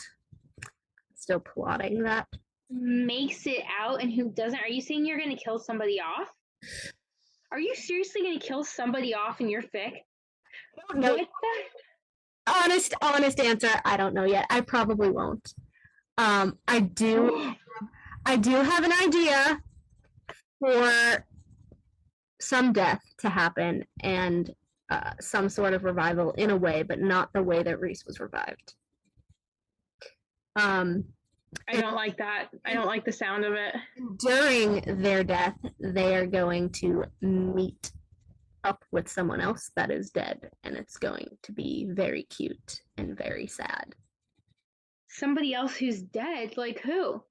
Still plotting that. Makes it out and who doesn't? Are you saying you're going to kill somebody off? Are you seriously going to kill somebody off in your fic? No. What the? Honest answer. I don't know yet. I probably won't. I do have an idea for some death to happen and some sort of revival in a way, but not the way that Reese was revived. I don't like that. I don't like the sound of it. During their death, they are going to meet up with someone else that is dead, and it's going to be very cute and very sad. Somebody else who's dead? Like who?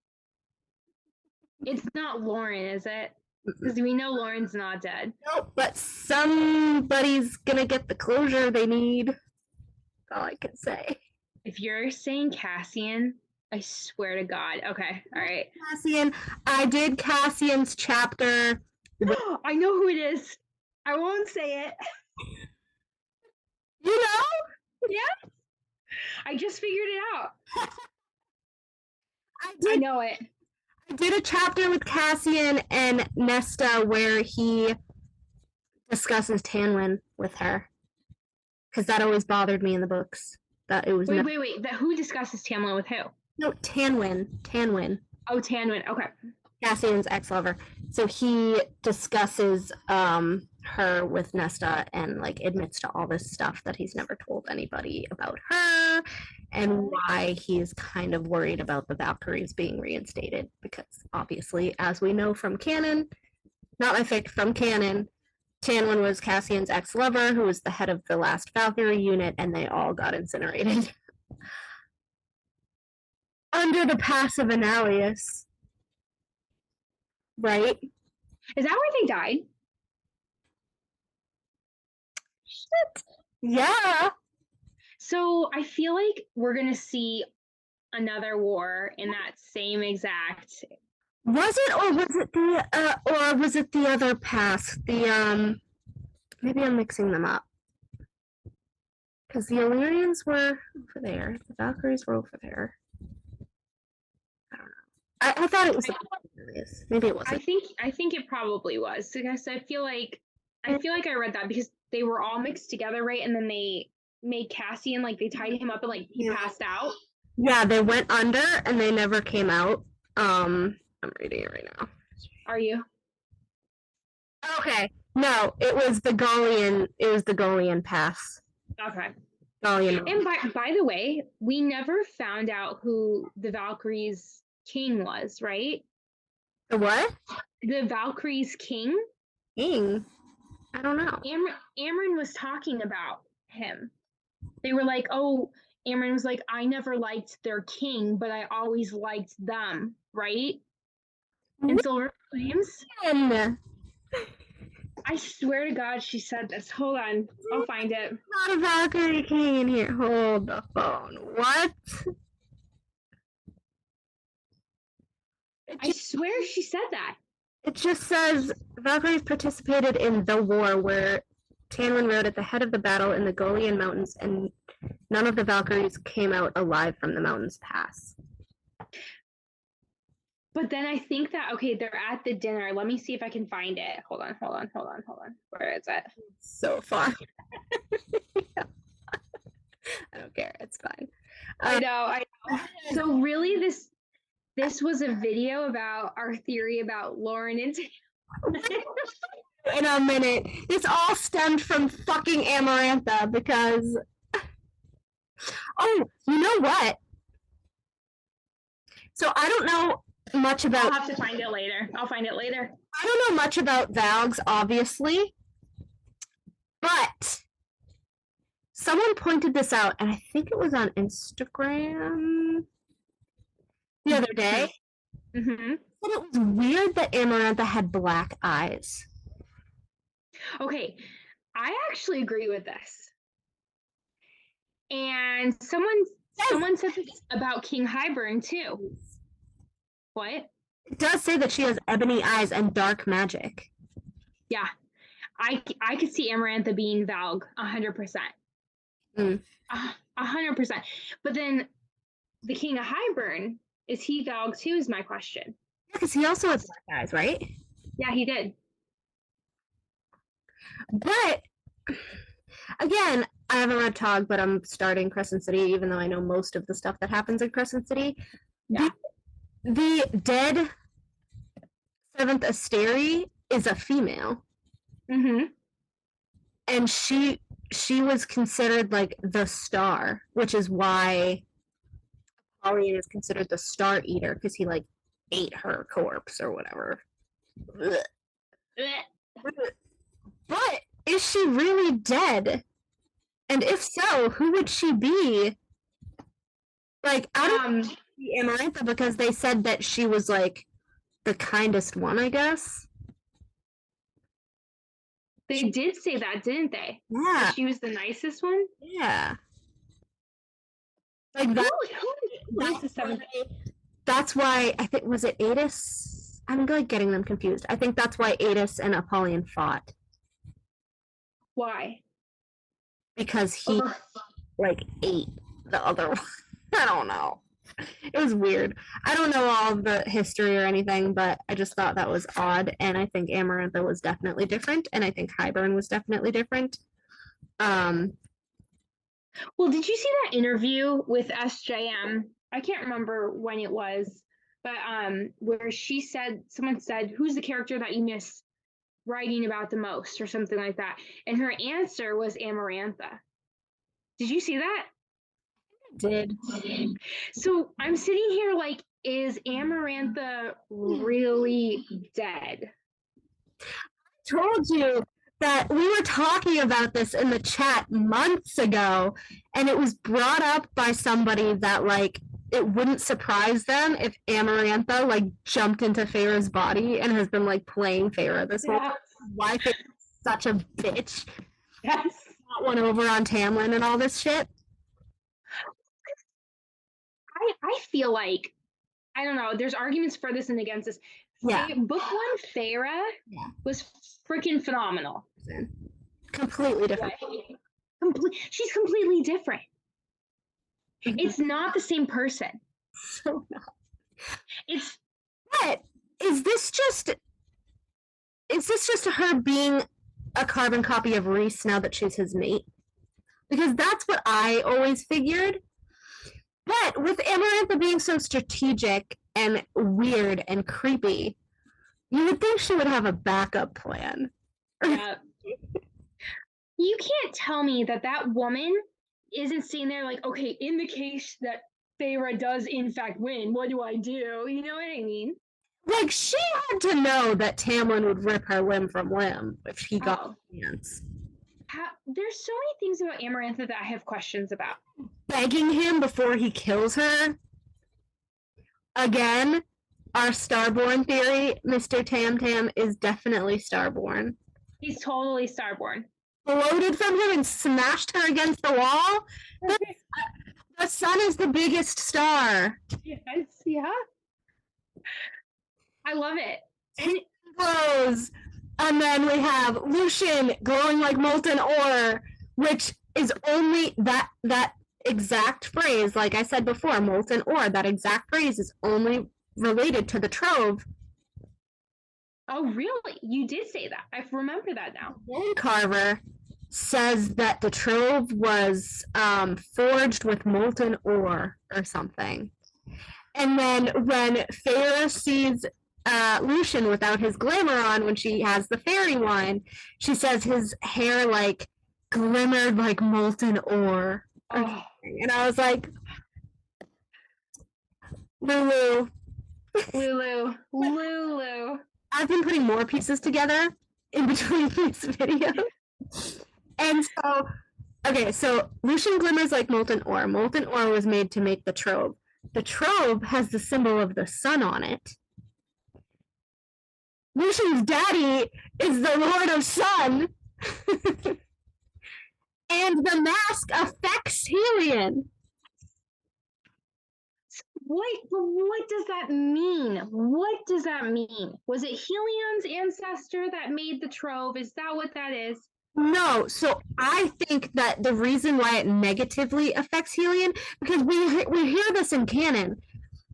It's not Lauren, is it? Because we know Lauren's not dead. Nope, but somebody's gonna get the closure they need. That's all I can say. If you're saying Cassian, I swear to God. Okay, all right. Cassian, I did Cassian's chapter. I know who it is. I won't say it. You know? Yeah. I just figured it out. I I know it. I did a chapter with Cassian and Nesta where he discusses Tanwyn with her. Because that always bothered me in the books. That it was Wait. Who discusses Tamlin with who? No, Tanwyn. Oh, Tanwyn. Okay. Cassian's ex-lover. So he discusses her with Nesta and like admits to all this stuff that he's never told anybody about her and why he's kind of worried about the Valkyries being reinstated because obviously, as we know from canon, not my fic, from canon, Tanwyn was Cassian's ex-lover who was the head of the last Valkyrie unit and they all got incinerated. Under the passive alias. Right? Is that where they died? Shit. Yeah. So I feel like we're gonna see another war in that same exact. Was it or was it the other pass? The maybe I'm mixing them up. Because the Illyrians were over there, the Valkyries were over there. I don't know. I thought it was maybe it wasn't. I think it probably was. Because I feel like I read that because they were all mixed together, right? And then they made Cassian like they tied him up and like he passed out. Yeah, they went under and they never came out. I'm reading it right now. Are you? Okay. No, it was the Gaulian pass. Okay. Gaulian. And by the way, we never found out who the Valkyries' king was, right? The what? The Valkyries' king? King? I don't know. Amren was talking about him. They were like, oh, Amren was like, I never liked their king, but I always liked them, right? In Silver Flames? When? I swear to God, she said this. Hold on. I'll find it. Not a Valkyrie king in here. Hold the phone. What? I swear she said that. It just says Valkyries participated in the war where Tanwyn rode at the head of the battle in the Gaulian mountains and none of the Valkyries came out alive from the mountains pass. But then I think that, okay, they're at the dinner. Let me see if I can find it. Hold on. Where is it? So far. Yeah. I don't care. It's fine. I know. So really this was a video about our theory about Lauren and in a minute. This all stemmed from fucking Amarantha because oh, you know what? So I don't know much about. I'll have to find it later. I'll find it later. I don't know much about Valgs, obviously, but someone pointed this out, and I think it was on Instagram the other day. Mm-hmm. But it was weird that Amarantha had black eyes. Okay, I actually agree with this. And someone said this about King Hybern too. What? It does say that she has ebony eyes and dark magic. Yeah. I could see Amarantha being Valg 100%. 100%. But then the King of Highburn, is he Valg too? Is my question. Because he also had black eyes, right? Yeah, he did. But again, I haven't read Tog, but I'm starting Crescent City, even though I know most of the stuff that happens in Crescent City. Yeah. The dead Seventh Asteri is a female. Mm-hmm. And she was considered like the star, which is why Apollyon is considered the Star Eater, because he like ate her corpse or whatever. But is she really dead? And if so, who would she be? Like, I don't see Amarantha, because they said that she was like the kindest one, I guess. They did say that, didn't they? Yeah. That she was the nicest one? Yeah. Like that. Who is the seventh? That's why I think, was it Adis? I'm like getting them confused. I think that's why Adis and Apollyon fought. Why? Because he like ate the other one. I don't know. It was weird. I don't know all of the history or anything, but I just thought that was odd. And I think Amarantha was definitely different, and I think Highburn was definitely different. Well, did you see that interview with SJM? I can't remember when it was, but where someone said, "Who's the character that you miss writing about the most?" or something like that, and her answer was Amarantha. Did you see that? Did. So I'm sitting here like, is Amarantha really dead? I told you that we were talking about this in the chat months ago, and it was brought up by somebody that like it wouldn't surprise them if Amarantha like jumped into Feyre's body and has been like playing Feyre this whole time. Why Feyre's such a bitch? Yes. Got one over on Tamlin and all this shit. I feel like, I don't know, there's arguments for this and against this. Yeah. Book one, Feyre was freaking phenomenal. Completely different. She's completely different. It's not the same person. So not. It's. But is this just her being a carbon copy of Rhys now that she's his mate? Because that's what I always figured. But with Amarantha being so strategic and weird and creepy, you would think she would have a backup plan. Yeah. You can't tell me that woman isn't sitting there like, okay, in the case that Feyre does in fact win, what do I do? You know what I mean? Like, she had to know that Tamlin would rip her limb from limb if he got the chance. There's so many things about Amarantha that I have questions about. Begging him before he kills her. Again, our Starborn theory, Mr. Tam Tam is definitely Starborn. He's totally Starborn. Floated from him and smashed her against the wall. The sun is the biggest star. Yes, yeah. I love it. And it glows. And then we have Lucian glowing like molten ore, which is only that exact phrase, like I said before, molten ore, that exact phrase is only related to the Trove. Oh, really? You did say that. I remember that now. Bone Carver says that the Trove was forged with molten ore or something. And then when Feyre sees Lucian without his glamour on, when she has the fairy wine, she says his hair like glimmered like molten ore. Oh. And I was like, Lulu. I've been putting more pieces together in between these videos. And so, okay, so Lucian glimmers like molten ore. Molten ore was made to make the Trove. The Trove has the symbol of the sun on it. Lucian's daddy is the Lord of Sun. And the mask affects Helion. what does that mean? What does that mean? Was it Helion's ancestor that made the trove? Is that what that is? No, so I think that the reason why it negatively affects Helion, because we hear this in canon.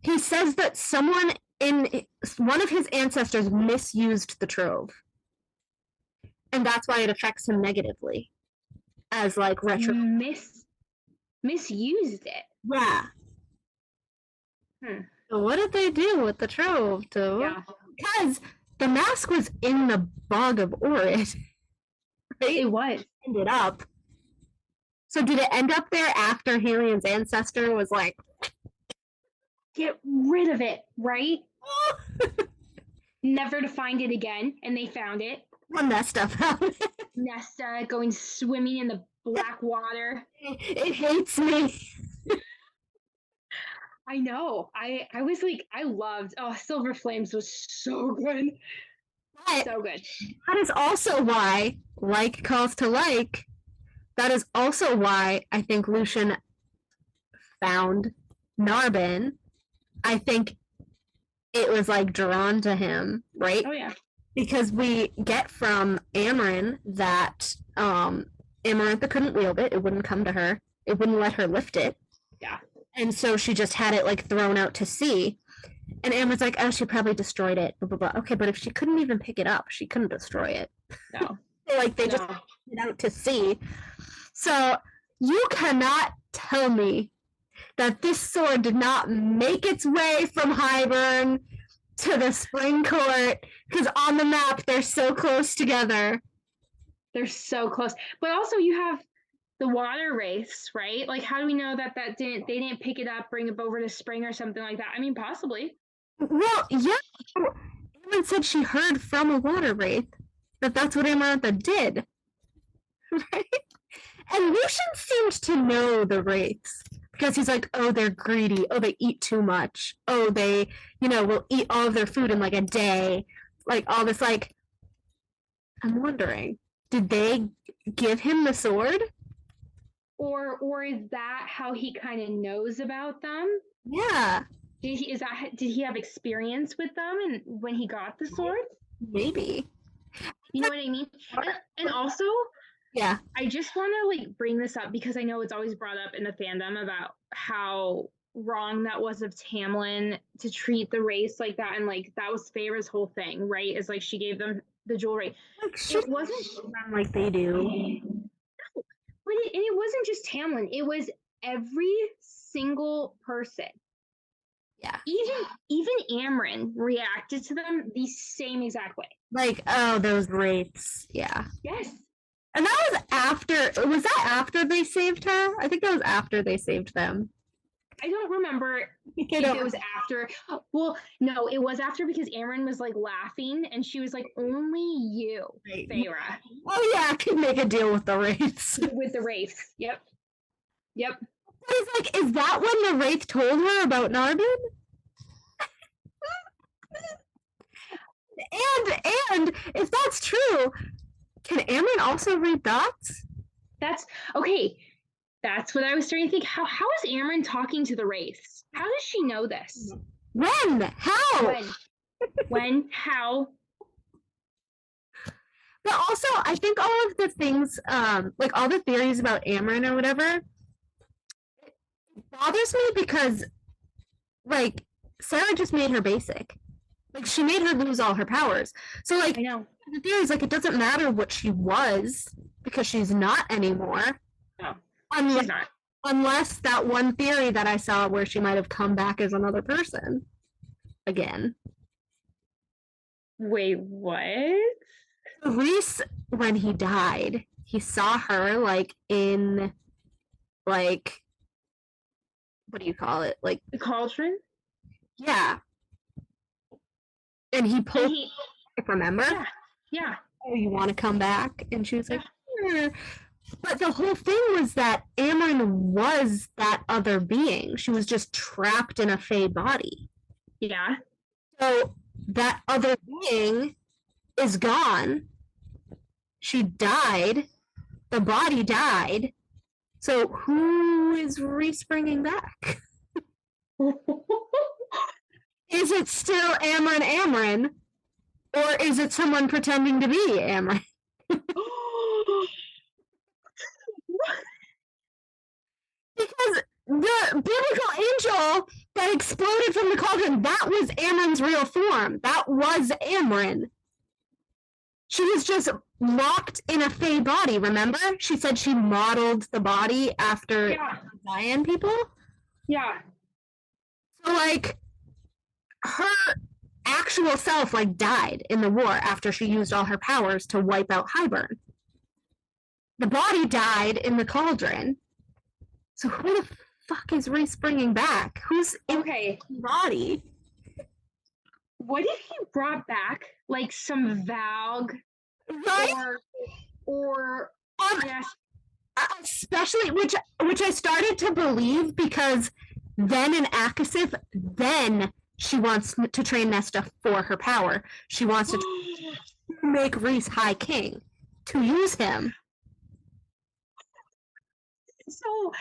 He says that someone in one of his ancestors misused the trove. And that's why it affects him negatively. As like retro. Misused it. Yeah. So what did they do with the trove? Because the mask was in the bog of Orid. Right? It was. Ended up. So did it end up there after Helion's ancestor was like, get rid of it, right? Never to find it again, and they found it. When Nesta found it. Nesta going swimming in the black water. It hates me. I know. I was like, I loved. Oh, Silver Flames was so good. But so good. That is also why, like calls to like, that is also why I think Lucian found Narbin. I think it was like drawn to him, right? Oh yeah. Because we get from Amaranth that Amarantha couldn't wield it. It wouldn't come to her. It wouldn't let her lift it. Yeah. And so she just had it like thrown out to sea. And Amaranth's like, oh, she probably destroyed it. Blah, blah, blah. Okay, but if she couldn't even pick it up, she couldn't destroy it. No. Like they just put it out to sea. So you cannot tell me that this sword did not make its way from Highburn to the Spring Court, because on the map they're so close together. They're so close. But also you have the water wraiths, right? Like how do we know that they didn't pick it up, bring it over to Spring or something like that? I mean, possibly. Well, yeah. Amaranth said she heard from a water wraith that's what Amarantha did. Right? And Lucian seemed to know the wraiths. Because he's like, oh, they're greedy. Oh, they eat too much. Oh, they, will eat all of their food in like a day. Like all this, like, I'm wondering, did they give him the sword? Or is that how he kind of knows about them? Yeah. Did he have experience with them and when he got the sword? Maybe. You know what I mean? And also, yeah, I just want to like bring this up because I know it's always brought up in the fandom about how wrong that was of Tamlin to treat the race like that, and like that was Feyre's whole thing, right? Is like she gave them the jewelry. like, It wasn't like they do. No, but it wasn't just Tamlin. It was every single person. Yeah. Even Amryn reacted to them the same exact way. Like, oh, those wraiths. Yeah. Yes. And that was that after they saved her? I think that was after they saved them. I don't remember if it was after. Well, no, it was after because Amryn was like laughing and she was like, only you, right. Feyre. Oh yeah, I can make a deal with the wraiths. With the wraiths. Yep. It's like, is that when the wraith told her about Narbin? and if that's true, can Amryn also read thoughts? That's okay. That's what I was starting to think. How is Amryn talking to the wraiths? How does she know this? When? How? When? How? But also, I think all of the things, like all the theories about Amryn or whatever, bothers me because, like, Sarah just made her basic. Like, she made her lose all her powers. So, like, I know. The theory is, like, it doesn't matter what she was because she's not anymore. No, she's not. Unless that one theory that I saw where she might have come back as another person again. Wait, what? Rhys, when he died, he saw her, like, in, like, what do you call it? Like the cauldron? Yeah. And he pulled, remember? Yeah. Oh, you want to come back? And she was like, yeah. But the whole thing was that Amryn was that other being. She was just trapped in a Fae body. Yeah. So that other being is gone. She died. The body died. So who is Rhys bringing back? Is it still Amarin, or is it someone pretending to be Amarin? Because the biblical angel that exploded from the cauldron, that was Amren's real form. That was Amren. She was just locked in a fey body, remember? She said she modeled the body after Zion people. Yeah. So, like, her actual self, like, died in the war after she used all her powers to wipe out Hybern. The body died in the cauldron. So who the fuck is respringing back? Who's in the body? What if he brought back like some Valg, right? Or yes, especially which I started to believe, because then in Akasif, then she wants to train Nesta for her power. She wants to make Rhys High King to use him. So,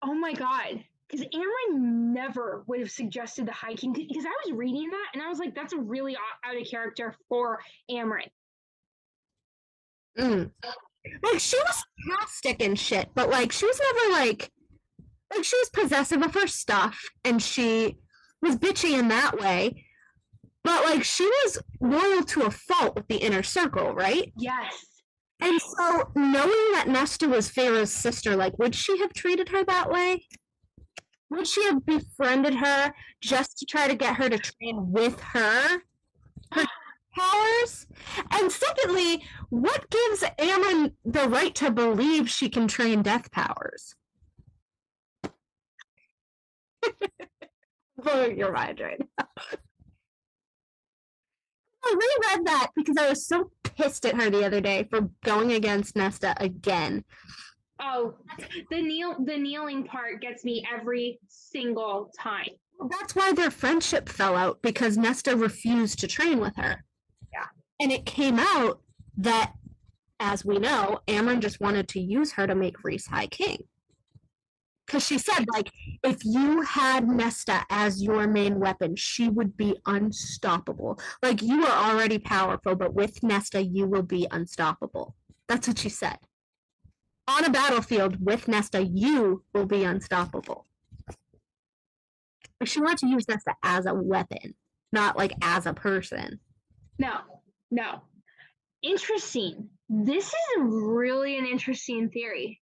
oh my god, because Amren never would have suggested the High King, because I was reading that and I was like, that's a really out of character for Amren. Like, she was plastic and shit, but like she was never like she was possessive of her stuff and she was bitchy in that way, but like she was loyal to a fault with the inner circle, right? Yes. And so, knowing that Nesta was Pharaoh's sister, like, would she have treated her that way? Would she have befriended her just to try to get her to train with her powers? And secondly, what gives Amren the right to believe she can train death powers? Blowing your mind right now. I reread that because I was so pissed at her the other day for going against Nesta again. Oh, the kneeling part gets me every single time. That's why their friendship fell out, because Nesta refused to train with her. Yeah. And it came out that, as we know, Amren just wanted to use her to make Rhys High King. Because she said, like, if you had Nesta as your main weapon, she would be unstoppable. Like, you are already powerful, but with Nesta, you will be unstoppable. That's what she said. On a battlefield with Nesta, you will be unstoppable. But she wanted to use Nesta as a weapon, not like as a person. No. Interesting. This is really an interesting theory.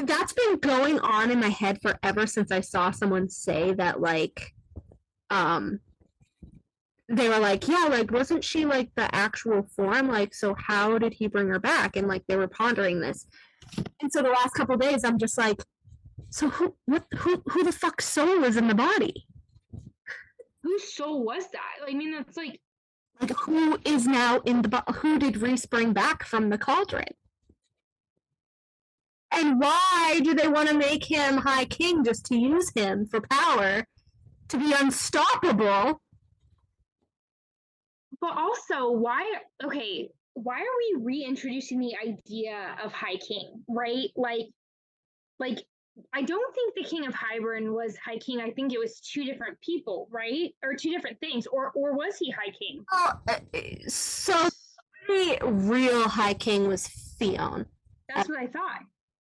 That's been going on in my head forever since I saw someone say that, like, they were like, yeah, like, wasn't she like the actual form? Like, so how did he bring her back? And like, they were pondering this. And so the last couple of days, I'm just like, so who the fuck's soul is in the body? Whose soul was that? I mean, that's like who is now in the who did Rhys bring back from the cauldron? And why do they want to make him High King just to use him for power, to be unstoppable? But also, why are we reintroducing the idea of High King, right? Like I don't think the King of Hybern was High King. I think it was two different people, right? Or two different things. Or was he High King? So the real High King was Theon. That's what I thought.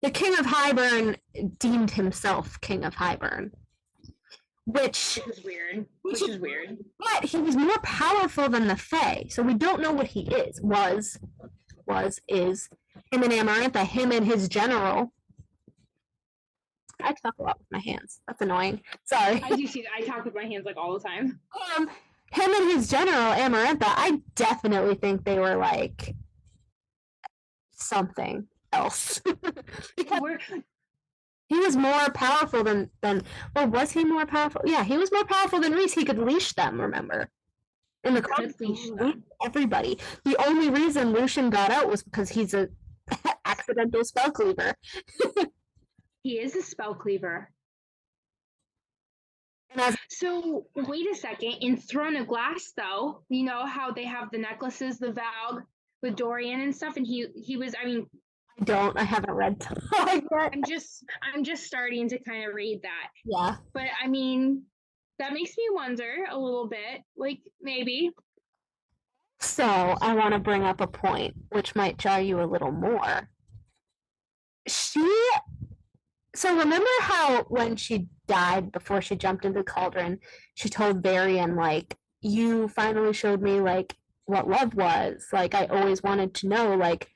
The King of Hybern deemed himself King of Hybern. Which is weird. But he was more powerful than the Fae, so we don't know what he is. Is him and Amarantha, him and his general. I talk a lot with my hands. That's annoying. Sorry. I do see that. I talk with my hands like all the time. Him and his general, Amarantha, I definitely think they were like something else. Because he was more powerful than well, was he more powerful? Yeah, he was more powerful than Rhys. He could leash them, remember? In the everybody. The only reason Lucian got out was because he's a accidental spell cleaver. He is a spell cleaver. So wait a second. In Throne of Glass, though, you know how they have the necklaces, the Valg with Dorian and stuff, and he was. I mean, I haven't read Talk yet. I'm just starting to kind of read that. Yeah. But I mean, that makes me wonder a little bit. Like maybe. So I want to bring up a point which might jar you a little more. So remember how when she died before she jumped into the cauldron, she told Varian, like, you finally showed me, like, what love was. Like, I always wanted to know, like,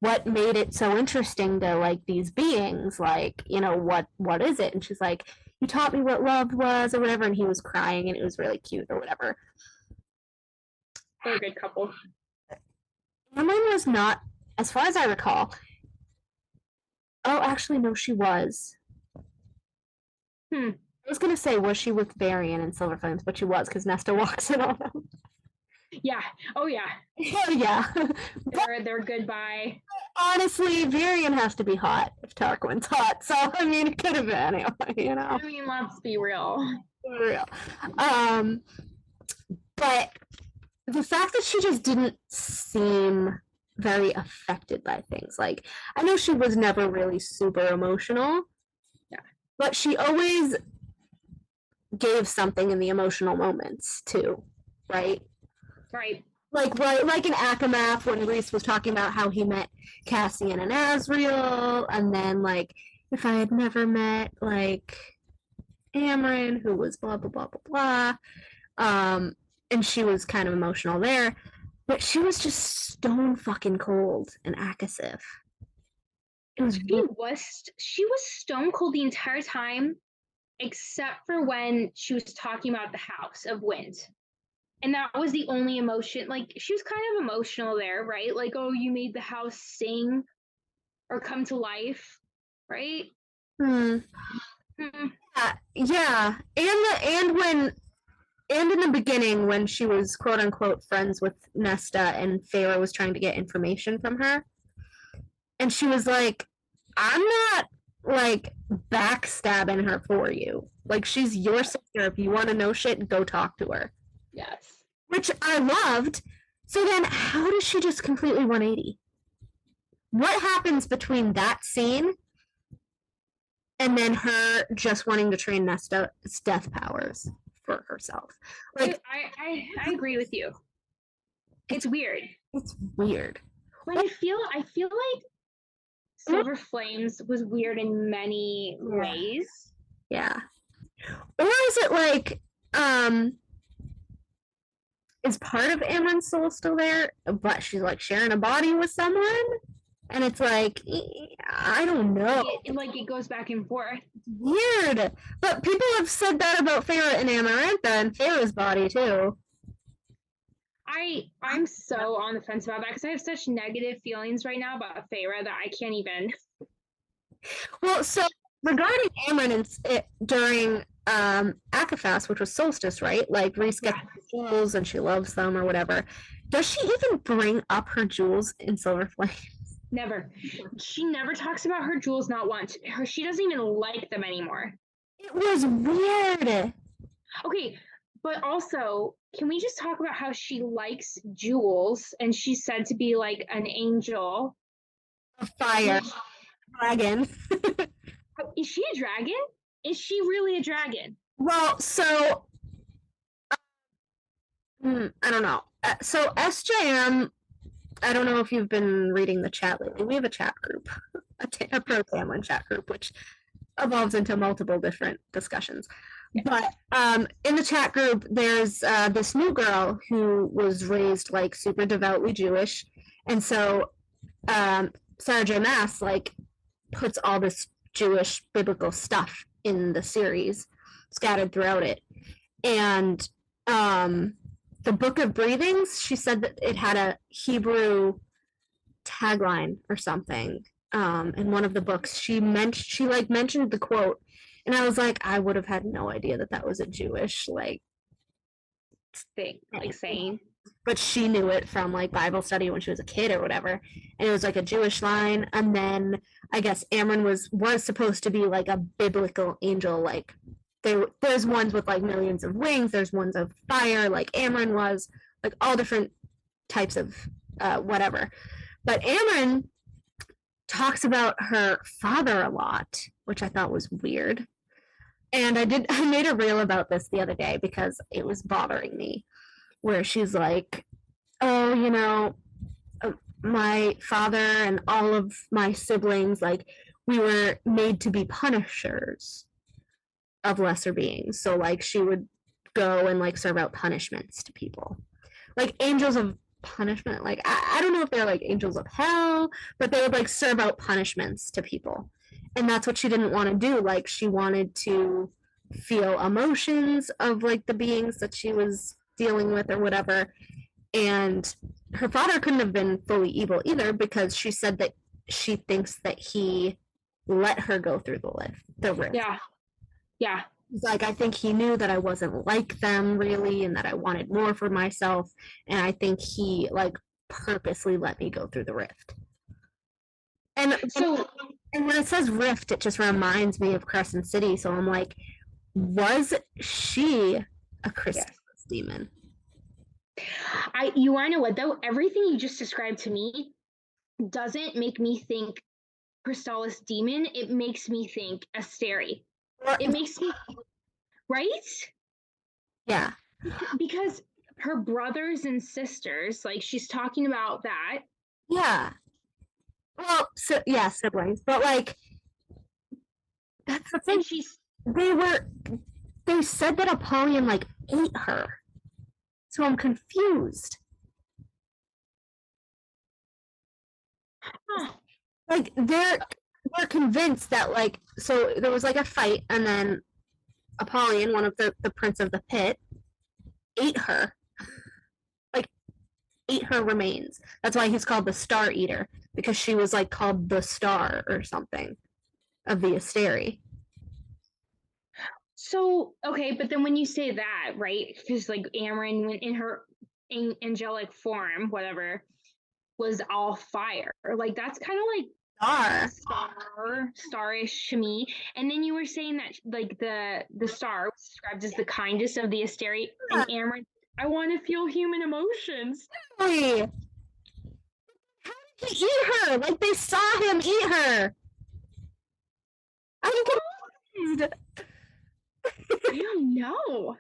what made it so interesting to, like, these beings. Like, you know, what is it? And she's like, you taught me what love was or whatever. And he was crying and it was really cute or whatever. They're a good couple. Emily was not, as far as I recall. Oh, actually, no, she was. I was gonna say, was she with Varian in Silver Flames? But she was, because Nesta walks in on them. Yeah. Oh yeah. Oh yeah. They're goodbye. Honestly, Varian has to be hot if Tarquin's hot. So I mean, it could have been anyway. You know. I mean, let's be real. For real. But the fact that she just didn't seem very affected by things. Like, I know she was never really super emotional. Yeah. But she always gave something in the emotional moments too, right? Right. Like in Akamath when Reese was talking about how he met Cassian and Azriel, and then like if I had never met like Amaranth, who was blah blah blah blah blah, and she was kind of emotional there, but she was just stone fucking cold in Akasif. It was she was stone cold the entire time, except for when she was talking about the House of Wind. And that was the only emotion. Like, she was kind of emotional there, right? Like, oh, you made the house sing or come to life, right? Yeah. And in the beginning when she was quote unquote friends with Nesta and Feyre was trying to get information from her, and she was like, I'm not like backstabbing her for you. Like, she's your sister. If you want to know shit, go talk to her. Yes. Which I loved. So then how does she just completely 180? What happens between that scene and then her just wanting to train Nesta's death powers for herself? Like, I agree with you. It's weird. It's weird. But I feel like Silver Flames was weird in many ways. Yeah. Or is it like, is part of Amren's soul still there, but she's like sharing a body with someone? And it's like, I don't know. It goes back and forth. Weird. But people have said that about Feyre and Amarantha and Feyre's body too. I'm so on the fence about that because I have such negative feelings right now about Feyre that I can't even. Well, so regarding Amren during Akafast, which was solstice, right? Like Reese gets jewels and she loves them or whatever. Does she even bring up her jewels in Silver Flame? Never. She never talks about her jewels, not once. She doesn't even like them anymore. It was weird. Okay, but also, can we just talk about how she likes jewels and she's said to be like an angel? A fire. Dragon. Is she a dragon? Is she really a dragon? Well, so I don't know. So SJM, I don't know if you've been reading the chat lately. We have a chat group, a pro Tamlin chat group, which evolves into multiple different discussions. But in the chat group, there's this new girl who was raised like super devoutly Jewish, and so Sarah J. Maas like puts all this Jewish biblical stuff in the series, scattered throughout it. And the Book of Breathings, she said that it had a Hebrew tagline or something. In one of the books, she mentioned the quote, and I was like, I would have had no idea that was a Jewish like thing, like saying. But she knew it from like Bible study when she was a kid or whatever, and it was like a Jewish line. And then I guess Amren was supposed to be like a biblical angel. Like there's ones with like millions of wings. There's ones of fire, like Amren was, like all different types of whatever. But Amren talks about her father a lot, which I thought was weird. And I made a reel about this the other day because it was bothering me, where she's like, oh, my father and all of my siblings, like, we were made to be punishers of lesser beings. So, like, she would go and, like, serve out punishments to people. Like, angels of punishment. Like, I don't know if they're, like, angels of hell, but they would, like, serve out punishments to people. And that's what she didn't want to do. Like, she wanted to feel emotions of, like, the beings that she was dealing with or whatever. And her father couldn't have been fully evil either, because she said that she thinks that he let her go through the rift. Yeah. Like, I think he knew that I wasn't like them really, and that I wanted more for myself, and I think he, like, purposely let me go through the rift. And when it says rift, it just reminds me of Crescent City. So I'm like, was she a Chrysalis demon? You want to know what though? Everything you just described to me doesn't make me think Chrysalis demon. It makes me think Asteri. It makes me, right? Yeah. Because her brothers and sisters, like, she's talking about that. Yeah. Well, so, yeah, siblings, but, like, that's the thing. They said that Apollyon, like, ate her. So I'm confused. Huh. Like, they're convinced that, like, so there was, like, a fight, and then Apollyon, one of the prince of the pit, ate her. Like, ate her remains. That's why he's called the Star Eater, because she was, like, called the Star or something of the Asteri. So, okay, but then when you say that, right? Because, like, Amaranth, when in her angelic form, whatever, was all fire. Like, that's kind of like starish to me. And then you were saying that, like, the star was described as the kindest of the Asteri, and Amaranth, I want to feel human emotions. Really? How did he eat her? Like, they saw him eat her. I'm confused. I don't know.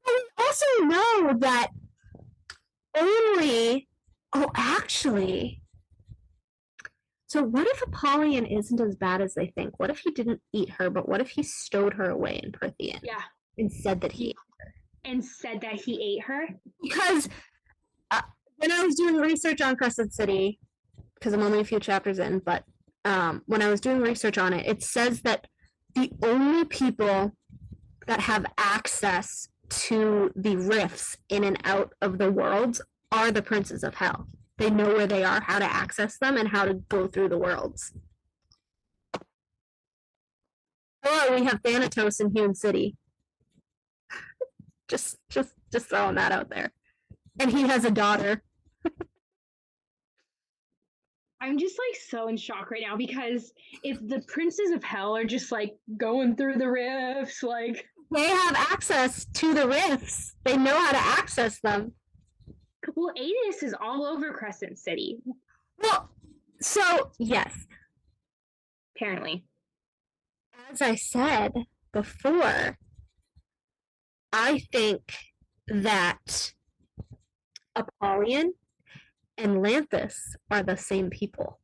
I also know that actually, so what if Apollyon isn't as bad as they think? What if he didn't eat her, but what if he stowed her away in Prithian? Yeah. And said that he ate her? Because when I was doing research on Crescent City, because I'm only a few chapters in, but when I was doing research on it, it says that the only people that have access to the rifts in and out of the worlds are the princes of hell. They know where they are, how to access them, and how to go through the worlds. Hello, we have Thanatos in Hewn City. just throwing that out there. And he has a daughter. I'm just, like, so in shock right now, because if the princes of hell are just, like, going through the rifts, like, they have access to the rifts. They know how to access them. well, Adis is all over Crescent City. Well, so, yes. Apparently. As I said before, I think that Apollyon and Lanthus are the same people.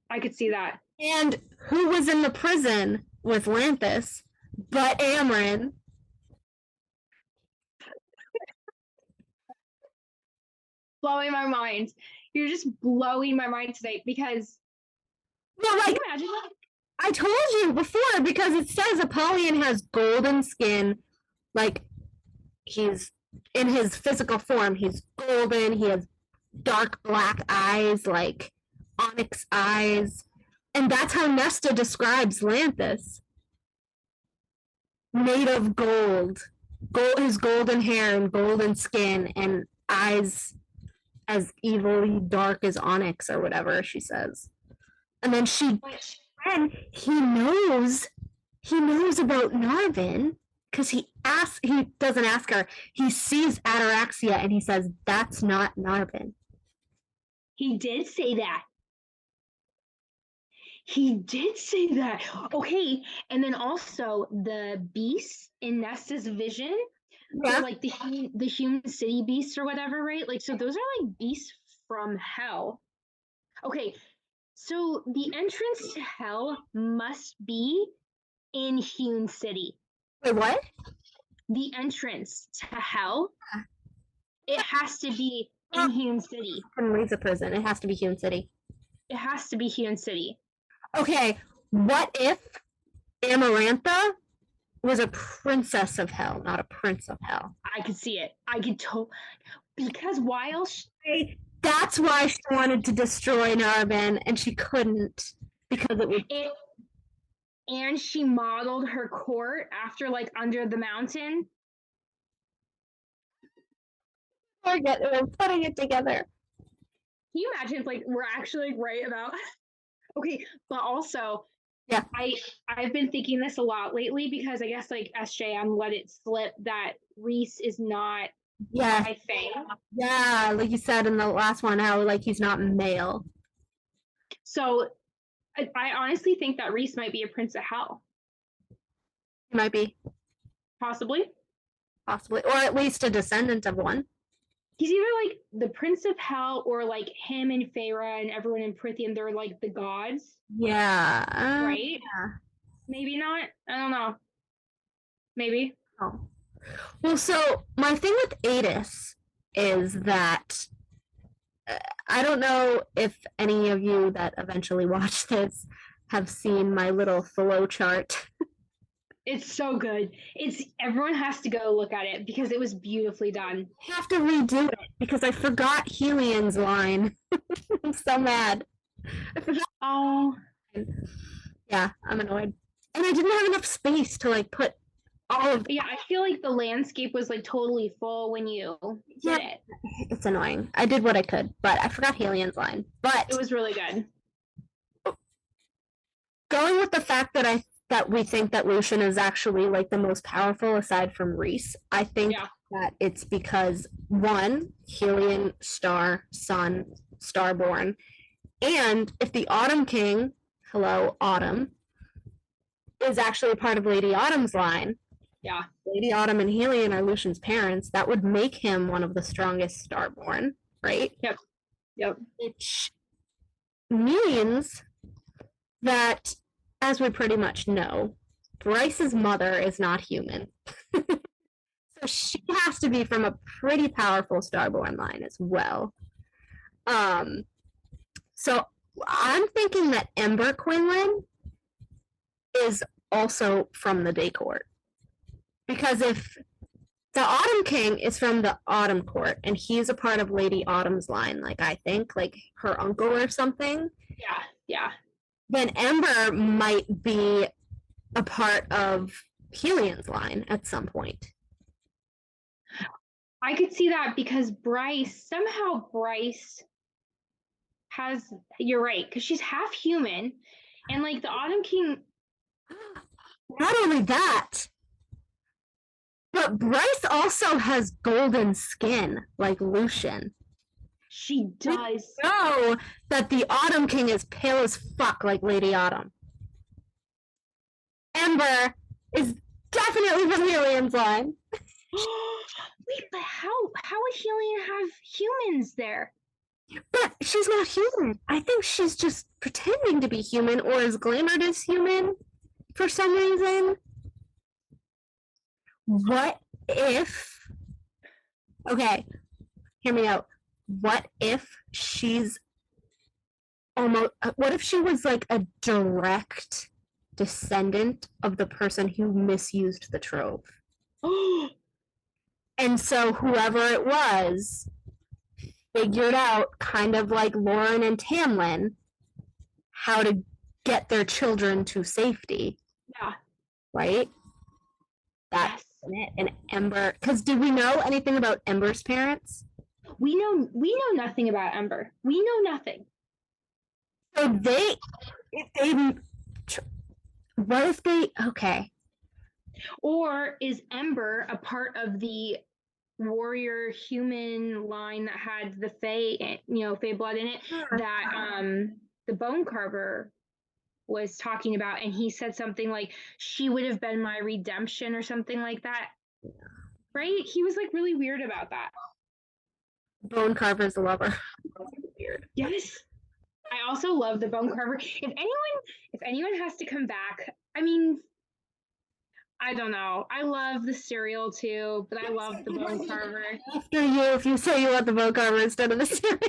I could see that. And who was in the prison with Lanthus but Amaranth? Blowing my mind. You're just blowing my mind today, because Well, like, can you imagine that? I told you before, because it says Apollyon has golden skin, like, he's in his physical form, he's golden, he has dark black eyes, like onyx eyes. And that's how Nesta describes Lanthus. Made of gold. His golden hair and golden skin and eyes as evilly dark as onyx or whatever she says. And then he knows about Narvin, because he doesn't ask her. He sees Ataraxia and he says, that's not Narvin. He did say that. He did say that. Okay, and then also the beasts in Nesta's vision, they're like the human city beasts or whatever, right? Like, so those are like beasts from hell. Okay, so the entrance to hell must be in Hewn City. Wait, what? The entrance to hell, it has to be in Hewn City. It's a prison. It has to be Hume City. It has to be Hewn City. Okay, what if Amarantha was a princess of hell, not a prince of hell? I could see it. I could because while That's why she wanted to destroy Narban, and she couldn't because it was. And she modeled her court after like under the mountain. We're putting it together. Can you imagine if like we're actually like, right about? Okay, but also, yeah, I've been thinking this a lot lately because I guess like SJM let it slip that Reese is not I think. Yeah, like you said in the last one, how like he's not male. So I honestly think that Reese might be a prince of hell. He might be. Possibly. Possibly. Or at least a descendant of one. He's either like the prince of hell or like him and Feyre and everyone in Prithian, they're like the gods. Yeah. Right? Yeah. Maybe not. I don't know. Maybe. Oh. Well, so my thing with Adis is that I don't know if any of you that eventually watch this have seen my little flow chart. It's so good. Everyone has to go look at it because it was beautifully done. I have to redo it because I forgot Helian's line. I'm so mad. I forgot. Oh. Yeah, I'm annoyed. And I didn't have enough space to like put all of. Yeah, I feel like the landscape was like totally full when you did it. It's annoying. I did what I could, but I forgot Helian's line. But it was really good. Going with the fact that we think that Lucian is actually like the most powerful aside from Reese, I think that it's because one, Helian, star, sun, starborn, and if the Autumn King, hello, Autumn, is actually part of Lady Autumn's line. Yeah. Lady Autumn and Helian are Lucian's parents. That would make him one of the strongest starborn, right? Yep. Which means that, as we pretty much know, Bryce's mother is not human. So she has to be from a pretty powerful starborn line as well. So I'm thinking that Ember Quinlan is also from the Day Court. Because if the Autumn King is from the Autumn Court and he's a part of Lady Autumn's line, like I think, like her uncle or something. Yeah. Then Ember might be a part of Helian's line at some point. I could see that because Bryce has, you're right, because she's half human. And like the Autumn King. Not only that, but Bryce also has golden skin like Lucian. She does. We know that the Autumn King is pale as fuck like Lady Autumn. Ember is definitely from Helian's line. Wait, but how would Helian have humans there? But she's not human. I think she's just pretending to be human or is glamored as human for some reason. What if... Okay, hear me out. What if she's almost... What if she was like a direct descendant of the person who misused the trove? And so whoever it was figured out, kind of like Lauren and Tamlin, how to get their children to safety. Yeah. Right? That's it. And Ember, because did we know anything about Ember's parents? We know nothing about Ember. We know nothing. So what if they, okay. Or is Ember a part of the warrior human line that had the Fae blood in it, that the bone carver was talking about, and he said something like, she would have been my redemption or something like that. Right? He was like really weird about that. Bone carver's a lover. Weird. Yes. I also love the bone carver. If anyone has to come back, I mean, I don't know. I love the cereal too, but I love the bone carver. After you, if you say you want the bone carver instead of the cereal.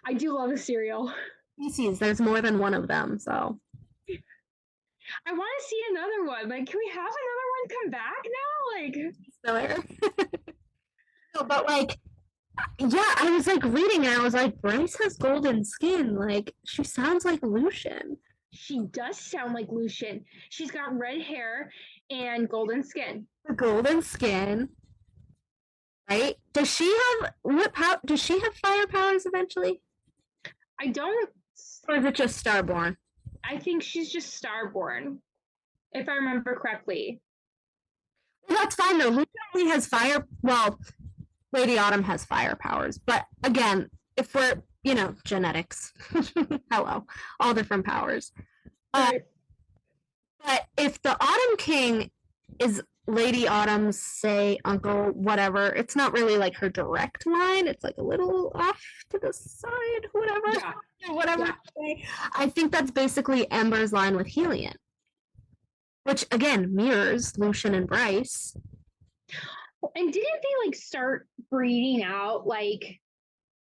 I do love the cereal. Species, there's more than one of them, so. I want to see another one. Like, can we have another one come back now? Like, Miller. No, but like, yeah, I was like reading and I was like, Bryce has golden skin. Like, she sounds like Lucian. she does sound like Lucian. She's got red hair and golden skin. Golden skin. Right? Does she have does she have fire powers eventually? I don't. Or is it just Starborn? I think she's just Starborn, if I remember correctly. Well, that's fine though. Lucian only has fire. Well, Lady Autumn has fire powers, but again, if we're genetics, hello, all different powers. Right. But if the Autumn King is Lady Autumn's, say, uncle, whatever, it's not really like her direct line. It's like a little off to the side, whatever. Yeah. Whatever. Yeah. I think that's basically Ember's line with Helion, which again mirrors Lucian and Bryce. And didn't they like start breeding out like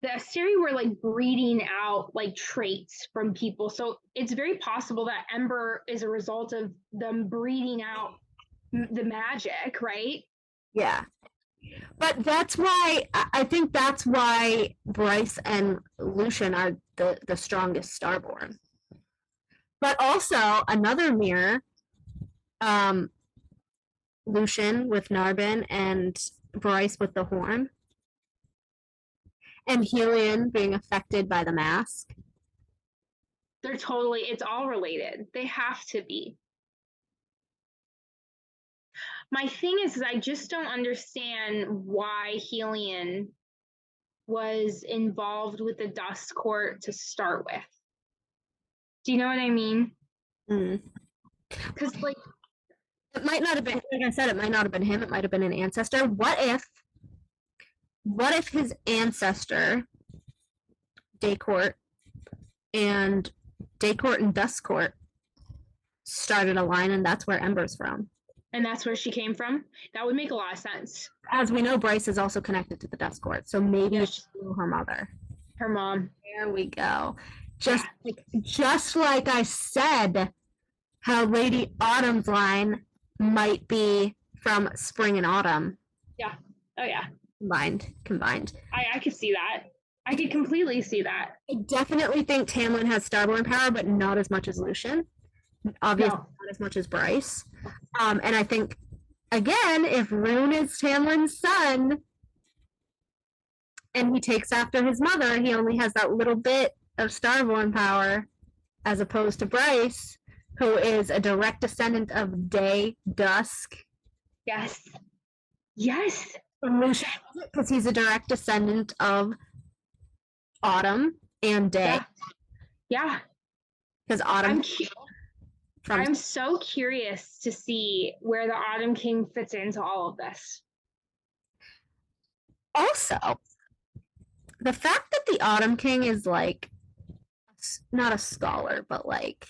the Asteri were like breeding out like traits from people? So it's very possible that Ember is a result of them breeding out the magic, right? Yeah. But that's why I think that's why Bryce and Lucian are the strongest Starborn. But also another mirror, Lucian with Narbin and Bryce with the horn. And Helion being affected by the mask. It's all related. They have to be. My thing is I just don't understand why Helion was involved with the Dust Court to start with. Do you know what I mean? Because like it might not have been, like I said, it might not have been him. It might have been an ancestor. What if his ancestor, Daycourt and Dust Court started a line, and that's where Ember's from? And that's where she came from? That would make a lot of sense. As we know, Bryce is also connected to the Dust Court, so maybe Yes. she knew her mother. Her mom. There we go. Just like I said, how Lady Autumn's line might be from Spring and Autumn. Yeah. Oh yeah. Combined. I could see that. I could completely see that. I definitely think Tamlin has Starborn power, but not as much as Lucian. Obviously, No. not as much as Bryce. And I think, again, if Rune is Tamlin's son, and he takes after his mother, he only has that little bit of Starborn power, as opposed to Bryce, who is a direct descendant of Day, Dusk. Yes. Yes. Because he's a direct descendant of Autumn and Day. Yeah. Because Autumn. I'm so curious to see where the Autumn King fits into all of this. Also, the fact that the Autumn King is like not a scholar, but like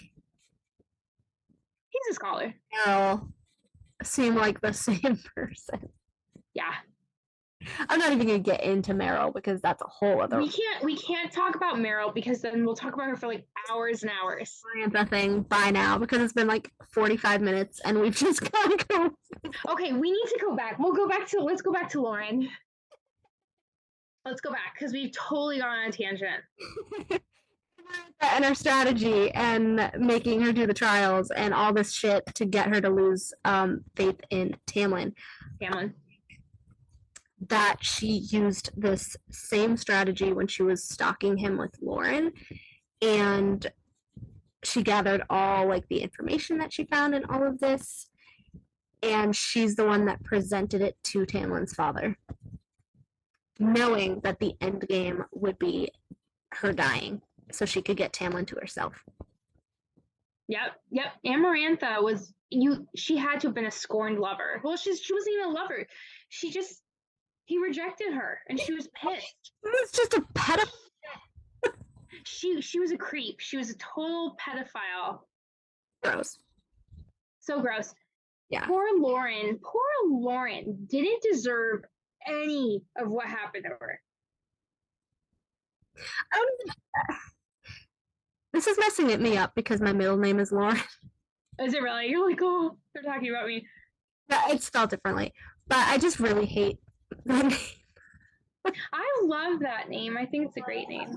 He's a scholar. Seem like the same person. Yeah. I'm not even gonna get into Meryl because that's a whole other. We can't talk about Meryl because then we'll talk about her for like hours and hours. Amarantha thing by now because it's been like 45 minutes and we've just gotta go. Okay, we need to go back. Let's go back to Lauren. Let's go back because we've totally gone on a tangent. And her strategy and making her do the trials and all this shit to get her to lose faith in Tamlin. That she used this same strategy when she was stalking him with Lauren, and she gathered all like the information that she found in all of this, and she's the one that presented it to Tamlin's father, knowing that the end game would be her dying so she could get Tamlin to herself. Yep. Amarantha was she had to have been a scorned lover. Well, she wasn't even a lover. He rejected her and she was pissed. It was just a pedophile. She was a creep. She was a total pedophile. Gross. So gross. Yeah. Poor Lauren didn't deserve any of what happened to her. I don't even, this is messing me up because my middle name is Lauren. Is it really? You're like, oh, they're talking about me. Yeah, it's spelled differently, but I just really hate that name. I love that name. I think it's a great name.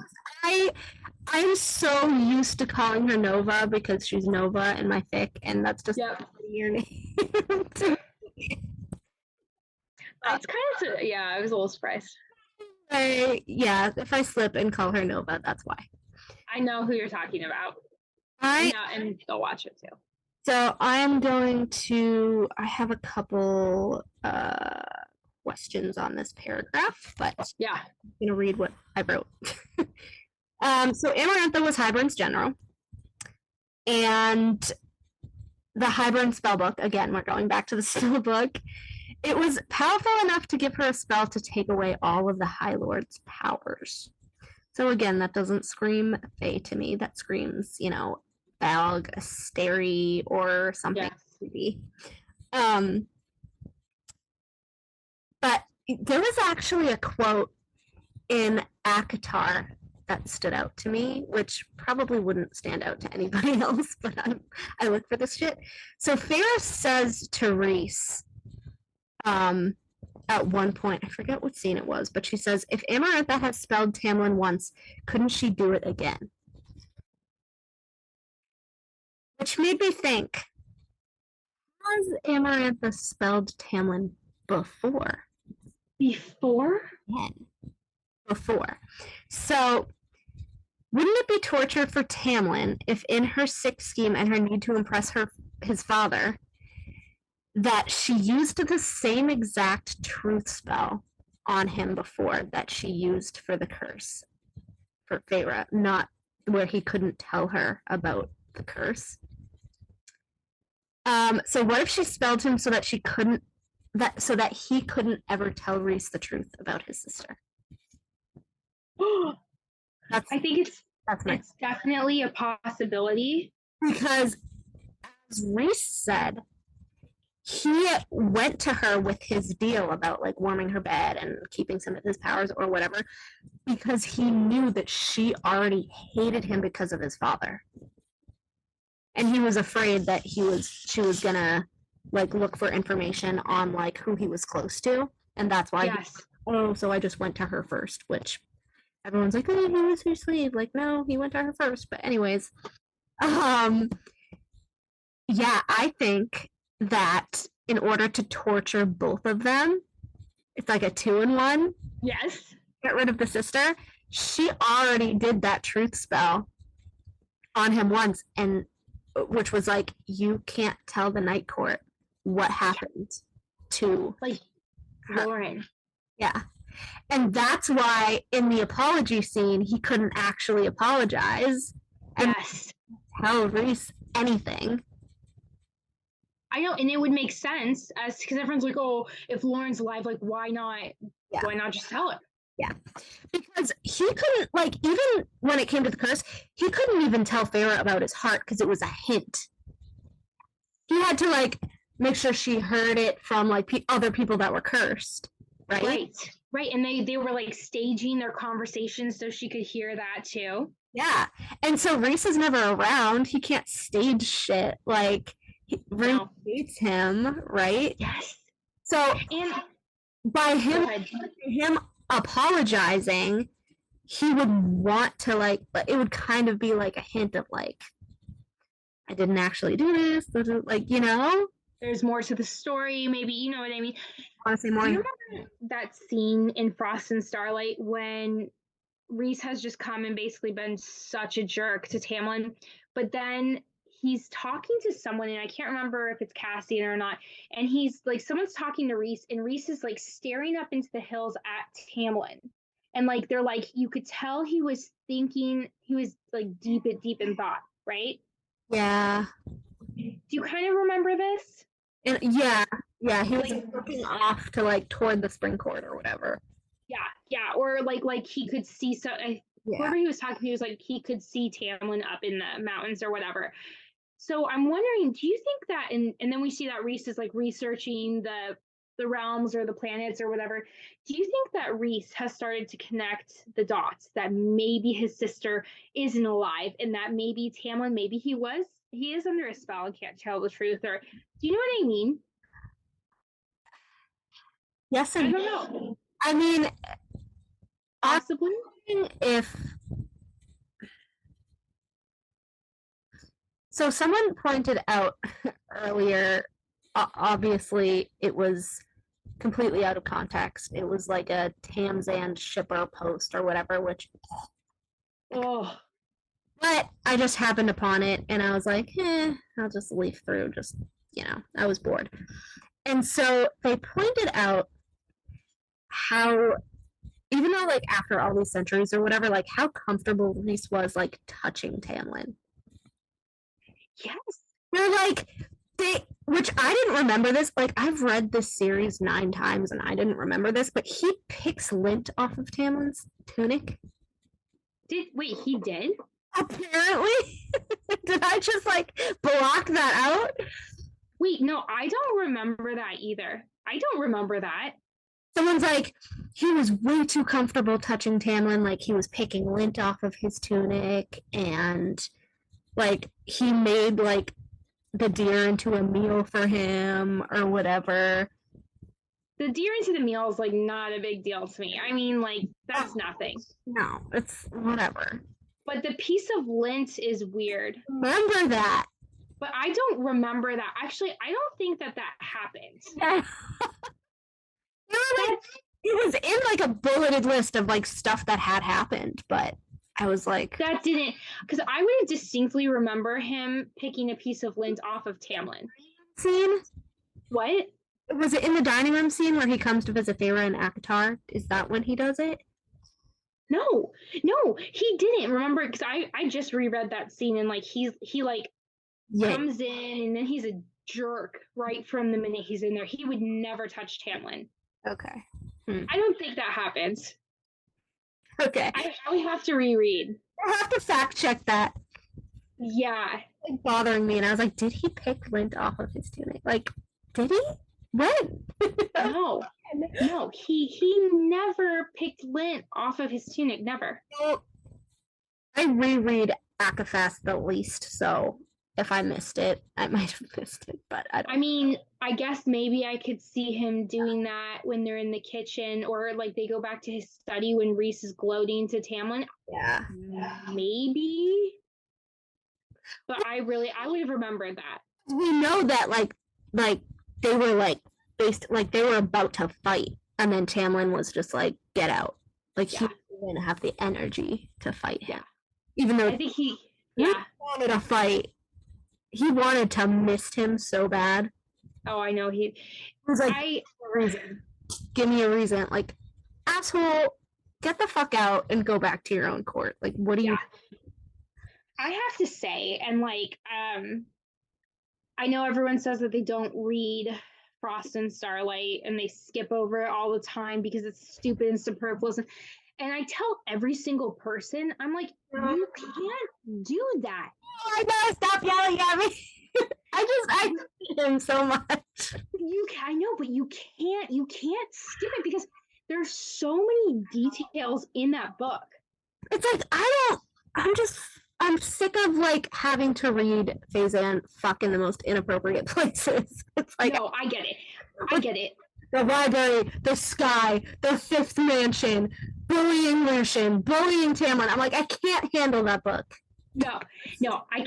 I'm so used to calling her Nova because she's Nova in my fic, and that's just your name. It's kind of I was a little surprised. Yeah, if I slip and call her Nova, that's why. I know who you're talking about. And they'll watch it too. So I'm going to. I have a couple questions on this paragraph, but yeah, I'm gonna read what I wrote. So Amarantha was Hybern's general, and the Hybern spellbook. Again, we're going back to the spellbook. It was powerful enough to give her a spell to take away all of the High Lord's powers. So again, that doesn't scream Fae to me. That screams, Balg, Asteri, or something creepy. But there was actually a quote in ACOTAR that stood out to me, which probably wouldn't stand out to anybody else, but I look for this shit. So Ferris says to Rhys, at one point, I forget what scene it was, but she says, if Amarantha has spelled Tamlin once, couldn't she do it again? Which made me think, has Amarantha spelled Tamlin before? Before? Before. So, wouldn't it be torture for Tamlin if in her sick scheme and her need to impress his father, that she used the same exact truth spell on him before that she used for the curse for Feyre, not where he couldn't tell her about the curse. So what if she spelled him so that he couldn't ever tell Rhys the truth about his sister? I think it's definitely a possibility. Because as Rhys said, he went to her with his deal about like warming her bed and keeping some of his powers or whatever, because he knew that she already hated him because of his father. And he was afraid that she was gonna like look for information on like who he was close to. And that's why so I just went to her first, which everyone's like, oh, he was your slave. Like, no, he went to her first. But anyways, yeah, I think that in order to torture both of them, it's like a 2-in-1. Yes. Get rid of the sister. She already did that truth spell on him once, and which was like, you can't tell the Night Court what happened to like Lauren. Yeah. And that's why in the apology scene, he couldn't actually apologize and tell Rhys anything. I know, and it would make sense because everyone's like, oh, if Lauren's alive, like, why not just tell her? Yeah. Because he couldn't, like, even when it came to the curse, he couldn't even tell Feyre about his heart because it was a hint. He had to, like, make sure she heard it from, like, other people that were cursed, right? Right. And they were, like, staging their conversations so she could hear that, too. Yeah. And so Rhys is never around. He can't stage shit. Like, Rhys hates him, right? Yes. So, and by him apologizing, he would want to, like, it would kind of be like a hint of, like, I didn't actually do this, like, there's more to the story, maybe, you know what I mean? I want to say more. Do you remember that scene in Frost and Starlight when Rhys has just come and basically been such a jerk to Tamlin, but then he's talking to someone, and I can't remember if it's Cassian or not, and he's like, someone's talking to Rhys, and Rhys is like staring up into the hills at Tamlin, and like they're like, you could tell he was thinking, he was like deep in thought, right? Yeah. Do you kind of remember this? And yeah, he was Like, looking off to like toward the spring court or whatever. yeah, or like he could see Yeah. whoever he was talking to was like he could see Tamlin up in the mountains or whatever. So I'm wondering, do you think that and then we see that Reese is like researching the realms or the planets or whatever. Do you think that Reese has started to connect the dots that maybe his sister isn't alive and that maybe Tamlin, maybe he is under a spell and can't tell the truth, or do you know what I mean? Yes, I and don't know. I mean, Possibly. if so, someone pointed out earlier. Obviously, it was completely out of context. It was like a Tamzan shipper post or whatever, which. Oh, But I just happened upon it, and I was like, I'll just leaf through. Just I was bored, and so they pointed out how even though like after all these centuries or whatever, like how comfortable Reese was like touching Tamlin. yes. They're like which I didn't remember this. Like I've read this series 9 times and I didn't remember this, but he picks lint off of Tamlin's tunic. Wait, he did? Apparently. Did I just like block that out? Wait, no, I don't remember that either. I don't remember that. Someone's like, he was way too comfortable touching Tamlin, like he was picking lint off of his tunic, and like he made like the deer into a meal for him or whatever. The deer into the meal is like not a big deal to me. I mean, like, that's nothing. No, it's whatever. But the piece of lint is weird. Remember that. But I don't remember that. Actually, I don't think that happened. Yeah. It was in like a bulleted list of like stuff that had happened, but I was like, that didn't, because I would distinctly remember him picking a piece of lint off of Tamlin. Scene? What? Was it in the dining room scene where he comes to visit Feyre and ACOTAR? Is that when he does it? No, he didn't. Remember, because I just reread that scene and like he like comes in and then he's a jerk right from the minute he's in there. He would never touch Tamlin. Okay. I don't think that happens. Okay. I would have to reread. I'll have to fact check that. Yeah. It's bothering me, and I was like, did he pick lint off of his tunic? Like, did he? When? No, he never picked lint off of his tunic. Never. I reread ACOFAS the least, so if I missed it, I might have missed it, but I mean, I guess maybe I could see him doing that when they're in the kitchen, or like they go back to his study when Reese is gloating to Tamlin. Yeah. Maybe. But I would have remembered that. We know that like they were like they were about to fight, and then Tamlin was just like, get out. Like he didn't have the energy to fight him. Even though I think he wanted a fight. He wanted to mist him so bad. Oh, I know. He was like, give me a reason. Like, asshole, get the fuck out and go back to your own court. Like, what do you? I have to say, and like, I know everyone says that they don't read Frost and Starlight and they skip over it all the time because it's stupid and superfluous. And I tell every single person, I'm like, you can't do that. Oh, I know, stop yelling at me. I hate him so much. I know, but you can't skip it because there's so many details in that book. It's like I'm sick of like having to read Faizan fuck in the most inappropriate places. It's like, no, I get it. The library, the sky, the fifth mansion, bullying Lucian, bullying Tamlin. I'm like, I can't handle that book. No, I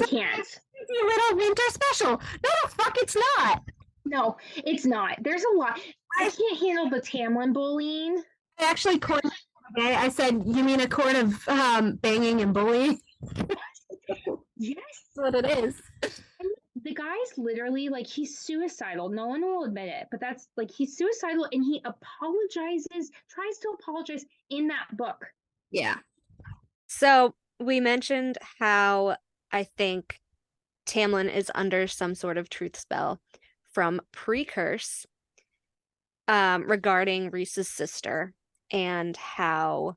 can't. It's a little winter special. No, the fuck, it's not. No, it's not. There's a lot. I can't handle the Tamlin bullying. I actually coined okay. I said, you mean a court of banging and bullying? Yes, that's what it is. The guy's literally like, he's suicidal. No one will admit it, but that's like, he's suicidal and he tries to apologize in that book. Yeah. So we mentioned how I think Tamlin is under some sort of truth spell from pre-curse regarding Rhys's sister and how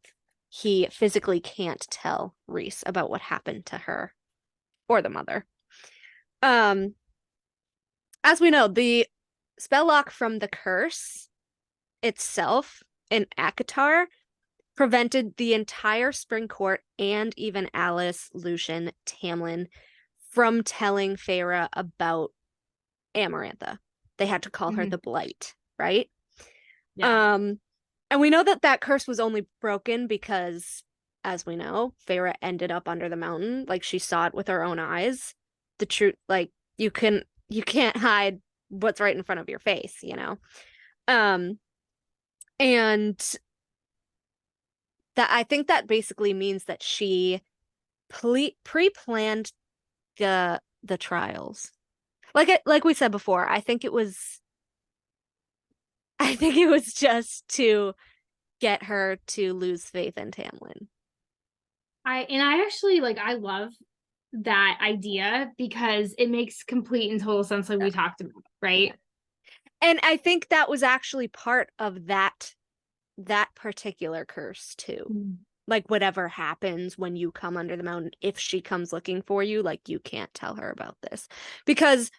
he physically can't tell Rhys about what happened to her or the mother. As we know, the spell lock from the curse itself in ACOTAR prevented the entire Spring Court and even Alice, Lucian, Tamlin from telling Feyre about Amarantha. They had to call her the Blight, right? Yeah. And we know that that curse was only broken because, as we know, Feyre ended up under the mountain. Like, she saw it with her own eyes. The truth, like, you can't hide what's right in front of your face, you know? And that, I think that basically means that she pre-planned the trials. Like we said before, I think it was just to get her to lose faith in Tamlin. I actually like, I love that idea because it makes complete and total sense, like we talked about, right? Yeah. And I think that was actually part of that particular curse too. Like, whatever happens when you come under the mountain, if she comes looking for you, like, you can't tell her about this. Because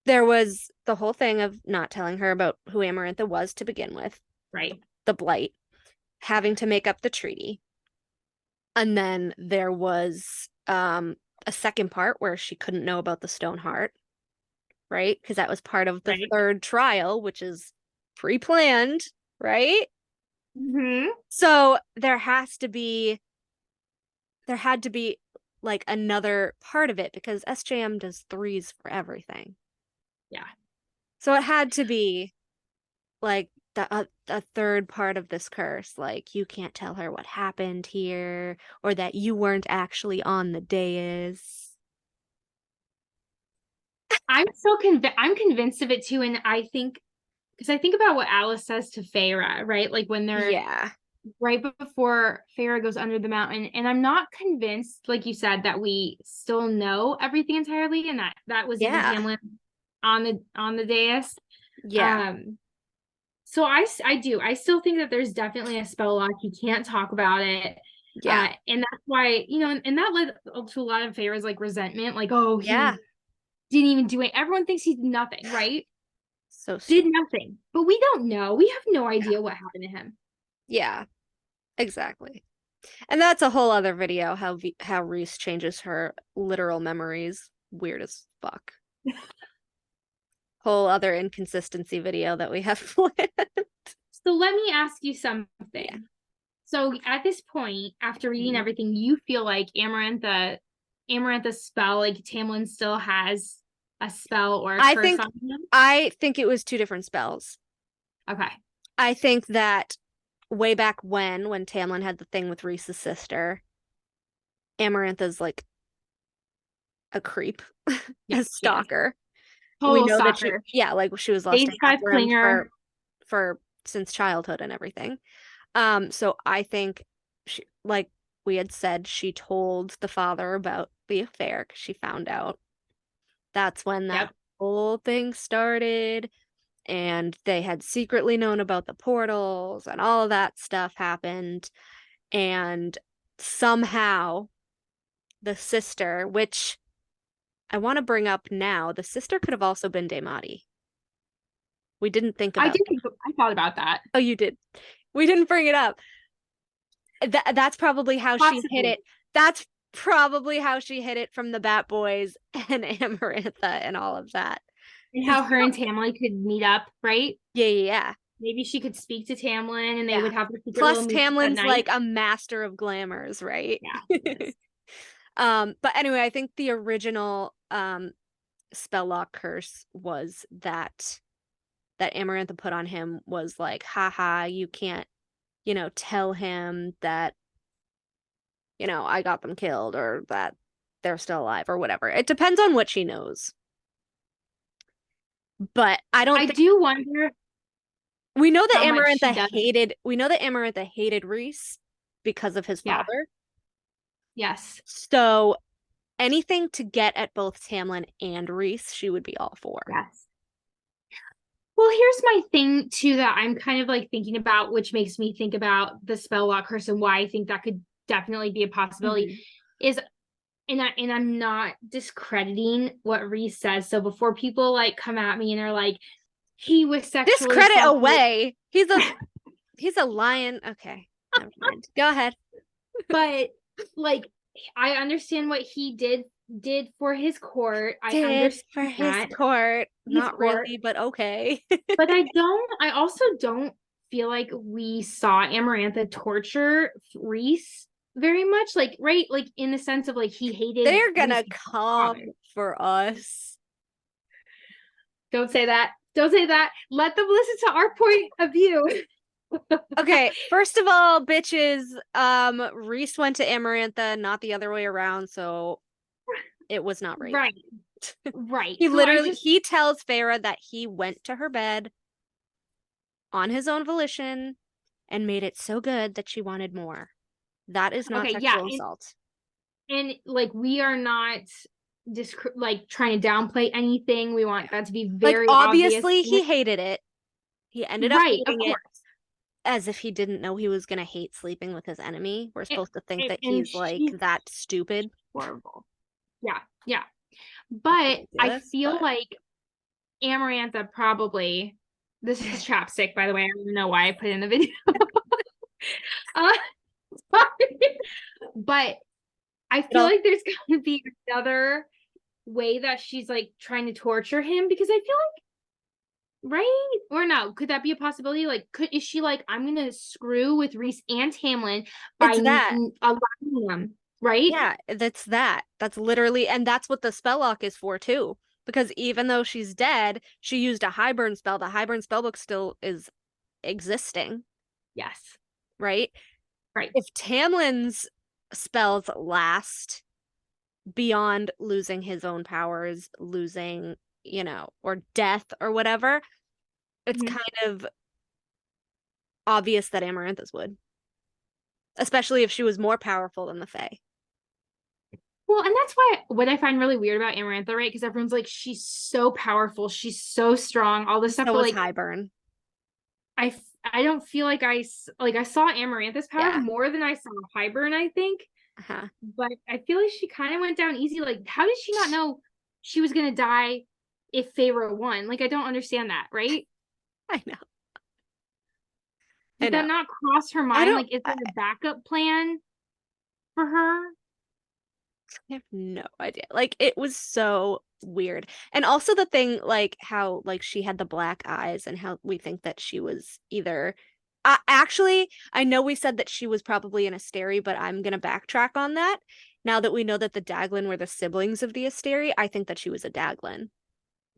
there was the whole thing of not telling her about who Amarantha was to begin with. Right. The Blight. Having to make up the treaty. And then there was a second part where she couldn't know about the Stone Heart. Right? Because that was part of the third trial, which is pre-planned, right? So there had to be like another part of it because SJM does 3s for everything. Yeah. So it had to be like a third part of this curse. Like, you can't tell her what happened here or that you weren't actually on the dais. I'm so I'm convinced of it too, and I think because I think about what Alice says to Feyre, right? Like when they're right before Feyre goes under the mountain, and I'm not convinced, like you said, that we still know everything entirely, and that was even Tamlin on the dais. Yeah. So I still think that there's definitely a spell lock. You can't talk about it. Yeah. And that's why, you know, and that led to a lot of Feyre's like resentment, like, oh, he didn't even do it. Everyone thinks he did nothing, right? So stupid. Did nothing. But we don't know. We have no idea what happened to him. Yeah. Exactly. And that's a whole other video, how Rhys changes her literal memories. Weird as fuck. Whole other inconsistency video that we have planned. So let me ask you something. Yeah. So at this point, after reading everything, you feel like Amarantha's spell, like Tamlin still has a spell or a curse on him? I think it was 2 different spells. Okay. I think that way back when Tamlin had the thing with Rhys's sister, Amarantha's like a creep, a stalker. Total stalker. Like she was lost in for since childhood and everything. So I think she, like we had said, she told the father about the affair because she found out. That's when that whole thing started, and they had secretly known about the portals and all of that stuff happened, and somehow the sister, which I want to bring up now, the sister could have also been Daemati. We didn't think about I thought about that. Oh, you did. We didn't bring it up. That's probably how she hit it. That's probably how she hit it from the Bat Boys and Amarantha and all of that. And how her and Tamlin could meet up, right? Yeah. Maybe she could speak to Tamlin and they would have a secret. Plus Tamlin's like a master of glamours, right? Yeah. But anyway, I think the original spell lock curse was that Amarantha put on him was like, haha, you can't, tell him that, I got them killed or that they're still alive or whatever. It depends on what she knows. But I do wonder. We know that Amarantha hated Rhys because of his father. Yes. So anything to get at both Tamlin and Rhys, she would be all for. Yes. Well, here's my thing too that I'm kind of like thinking about, which makes me think about the spelllock curse and why I think that could definitely be a possibility. Is and I'm not discrediting what Rhys says. So before people like come at me and are like, he was sexually Discredit assaulted. away. He's a lion. Okay, never mind. Go ahead. But like, I understand what he did for his court. I Did understand for his that. court. His Not court. really, but okay. But I also don't feel like we saw Amarantha torture Rhys very much. Like, right? Like in the sense of like he hated. They're gonna Rhys' come father. for us. Don't say that. Don't say that. Let them listen to our point of view. Okay, first of all, bitches, Rhys went to Amarantha, not the other way around, so it was not rape. Right. Right. He So literally he tells Feyre that he went to her bed on his own volition and made it so good that she wanted more. That is not sexual assault. And like we are not like trying to downplay anything. We want that to be very like obviously obvious. He hated it. He ended up Right, hating it as if he didn't know he was gonna hate sleeping with his enemy. We're supposed to think that he's like that stupid. Horrible. Yeah. But I feel like Amarantha probably, this is chapstick, by the way. I don't even know why I put it in the video. But I feel like there's going to be another way that she's like trying to torture him, because I feel like, right? Or no, could that be a possibility? Like, is she like, I'm going to screw with Rhys and Tamlin by allowing them, right? Yeah, that's that. That's literally, and that's what the spelllock is for too. Because even though she's dead, she used a Highburn spell. The Highburn spellbook still is existing. Yes. Right? Right. If Tamlin's spells last beyond losing his own powers, losing, or death or whatever, it's kind of obvious that Amarantha's would. Especially if she was more powerful than the Fae. Well, and that's why what I find really weird about Amarantha, right? Because everyone's like, she's so powerful, she's so strong, all this stuff. So but was like Highburn. I don't feel like I saw Amarantha's power more than I saw Highburn, I think. But I feel like she kind of went down easy. Like, how did she not know she was gonna die if Feyre won? Like, I don't understand that, right? I know. Did that not cross her mind? Like, is there a backup plan for her? I have no idea. Like, it was so weird. And also the thing, like, how, like, she had the black eyes and how we think that she was either... actually, I know we said that she was probably an Asteri, but I'm going to backtrack on that. Now that we know that the Daglin were the siblings of the Asteri, I think that she was a Daglin.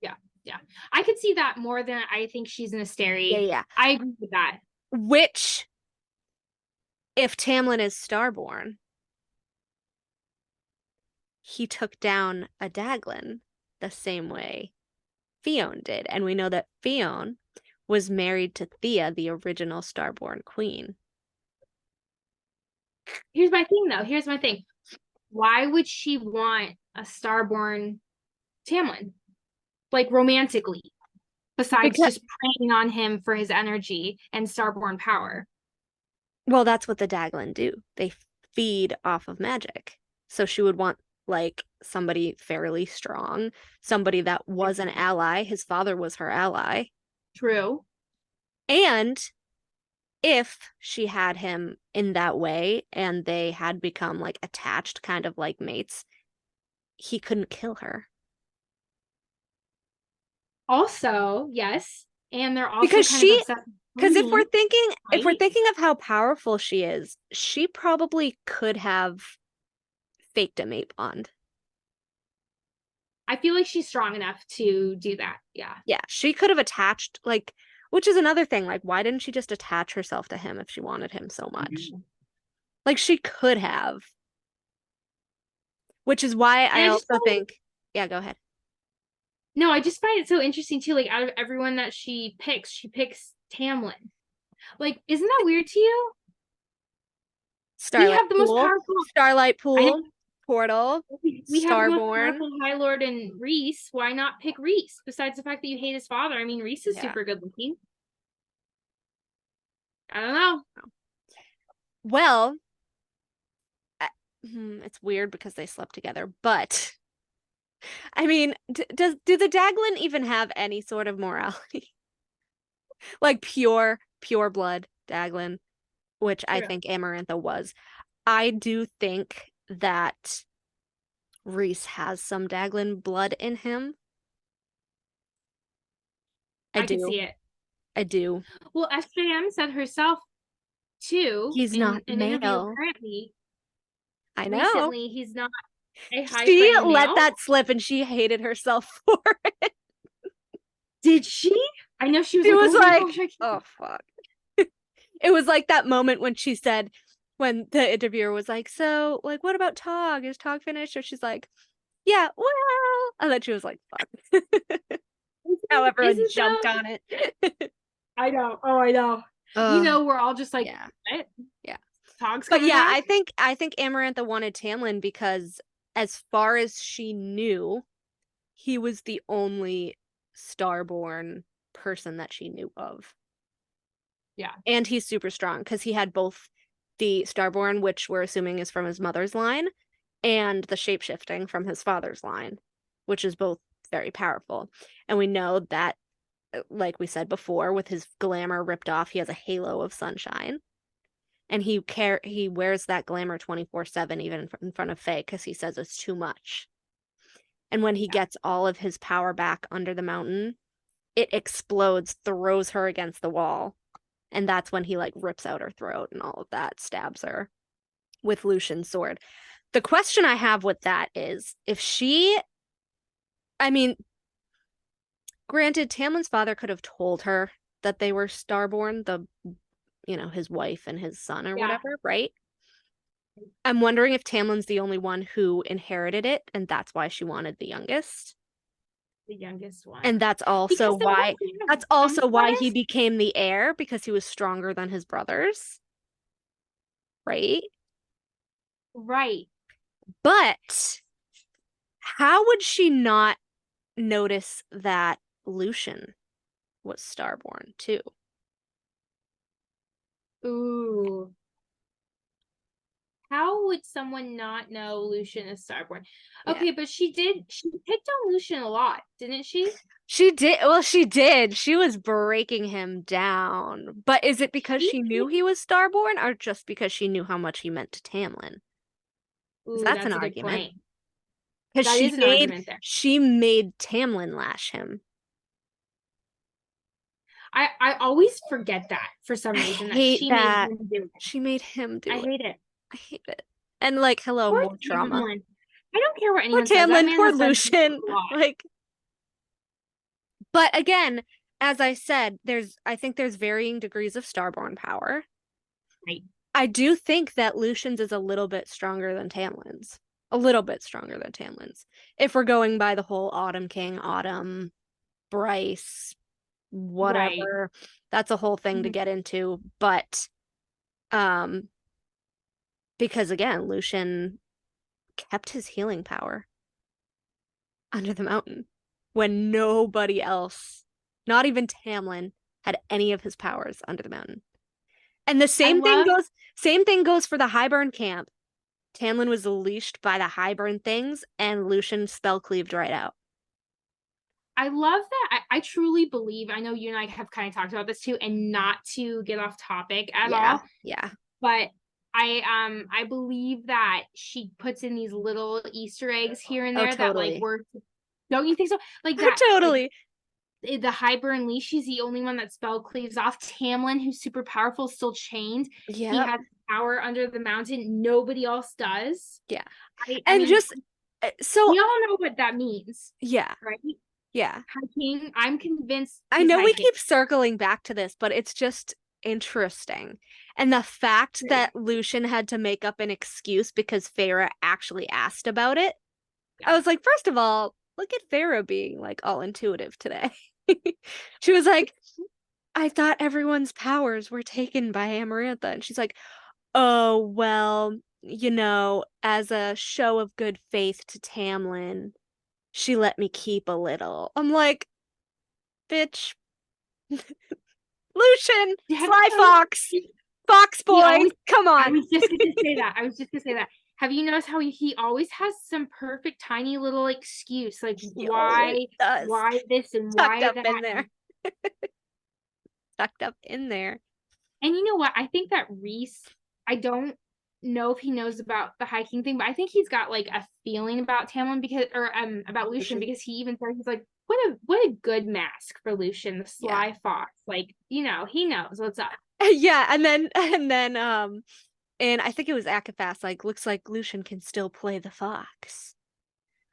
Yeah. I could see that more than I think she's an Asteri. Yeah. I agree with that. Which, if Tamlin is Starborn, he took down a Daglin the same way Fionn did. And we know that Fionn was married to Thea, the original Starborn queen. Here's my thing. Why would she want a Starborn Tamlin? Like, romantically, besides just preying on him for his energy and Starborn power. Well, that's what the Daglin do. They feed off of magic. So she would want, like, somebody fairly strong, somebody that was an ally. His father was her ally. True. And if she had him in that way and they had become, like, attached, kind of like mates, he couldn't kill her. Also, yes, and they're also because if we're thinking right? if we're thinking of how powerful she is, she probably could have faked a mate bond. I feel like she's strong enough to do that. Yeah, she could have attached, like, which is another thing, like, why didn't she just attach herself to him if she wanted him so much? Like, she could have, which is why I also think go ahead. No, I just find it so interesting too. Like, out of everyone that she picks Tamlin. Like, isn't that weird to you? Starlight we have the most powerful Starlight Pool. portal. We have the most Starborn. powerful High Lord in Reese. Why not pick Reese? Besides the fact that you hate his father. I mean, Reese is Yeah. super good looking. I don't know. Well, it's weird because they slept together, but I mean, do the Daglin even have any sort of morality? Like pure blood Daglin, which I True. think Amarantha was. I do think that Reese has some Daglin blood in him. I can do. see it. I do. Well, SJM said herself too He's in not an interview male. currently. I know. Recently, he's not a high She praying let male. that slip and she hated herself for it. Did she? I know she was She like, was oh my like, gosh, I can't. oh fuck. It was like that moment when she said, when the interviewer was like, so, like, what about Tog? Is Tog finished? Or she's like, yeah, well. And then she was like, fuck. How everyone Is it jumped though? on it. I know. Oh, I know. We're all just like, yeah. what? Yeah. Tog's But coming yeah, back? I think Amarantha wanted Tamlin because as far as she knew, he was the only Starborn person that she knew of. Yeah. And he's super strong because he had both the Starborn, which we're assuming is from his mother's line, and the shapeshifting from his father's line, which is both very powerful. And we know that, like we said before, with his glamour ripped off, he has a halo of sunshine. And he wears that glamour 24/7 even in front of Faye because he says it's too much. And when he gets all of his power back under the mountain, it explodes, throws her against the wall. And that's when he like rips out her throat and all of that, stabs her with Lucian's sword. The question I have with that is if I mean, granted, Tamlin's father could have told her that they were Starborn, his wife and his son or whatever, right? I'm wondering if Tamlin's the only one who inherited it, and that's why she wanted the youngest. The youngest one. And that's also why he became the heir, because he was stronger than his brothers. Right? Right. But how would she not notice that Lucian was Starborn too? Ooh. How would someone not know Lucian is Starborn? Okay, but she picked on Lucian a lot, didn't she? She did. Well, she did. She was breaking him down. But is it because she knew he was Starborn or just because she knew how much he meant to Tamlin? Ooh, That's an a good argument. point. Because That is an argument there. she made Tamlin lash him. I always forget that for some reason that she made him do it. She made him do it. I hate it. I hate it. And like, hello, Poor more trauma. Tamlin. I don't care what Poor anyone says. That Tamlin, man poor has done Lucian. a lot. Like, but again, as I said, I think there's varying degrees of Starborn power. Right. I do think that Lucian's is a little bit stronger than Tamlin's. A little bit stronger than Tamlin's. If we're going by the whole Autumn King, Autumn, Bryce, whatever. Right. That's a whole thing to get into. But because again, Lucian kept his healing power under the mountain when nobody else, not even Tamlin, had any of his powers under the mountain. And the same thing goes for the Highburn camp. Tamlin was leashed by the Highburn things, and Lucian spell cleaved right out. I love that. I truly believe, I know you and I have kind of talked about this too, and not to get off topic at all. Yeah. But I believe that she puts in these little Easter eggs here and there that like work. Don't you think so? Like that. Totally. Like, the Highburn leash, she's the only one that spell cleaves off. Tamlin, who's super powerful, still chained. Yeah. He has power under the mountain. Nobody else does. Yeah. I mean, so we all know what that means. Yeah. Right? Yeah. High King, I'm convinced. I know we keep circling back to this, but it's just interesting. And the fact that Lucian had to make up an excuse because Feyre actually asked about it. Yeah. I was like, first of all, look at Feyre being like all intuitive today. She was like, I thought everyone's powers were taken by Amarantha. And she's like, oh, well, as a show of good faith to Tamlin, she let me keep a little. I'm like, bitch, Lucian, Sly Fox, Fox boy, come on. I was just gonna say that. Have you noticed how he always has some perfect tiny little excuse, like why this and why tucked up that in there. Tucked up in there. And you know what? I think that Rhys, I don't know if he knows about the hiking thing, but I think he's got like a feeling about Tamlin about Lucian, because he even said, he's like, what a good mask for Lucian, the sly fox. Like, he knows what's up. Yeah, and then and I think it was Akafas, like, looks like Lucian can still play the fox.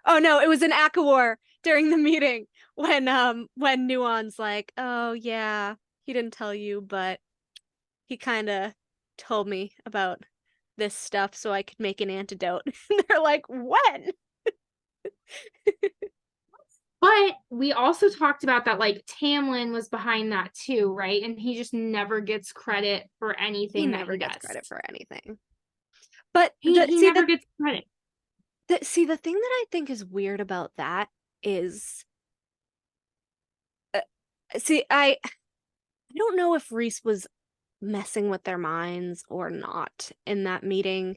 Oh no, it was in Akawar during the meeting when Nuon's like, oh yeah, he didn't tell you, but he kind of told me about this stuff so I could make an antidote. And they're like, when? But we also talked about that, like, Tamlin was behind that too, right? And he just never gets credit for anything. He never gets credit for anything. But he never gets credit. The thing that I think is weird about that is, I don't know if Rhys was messing with their minds or not in that meeting,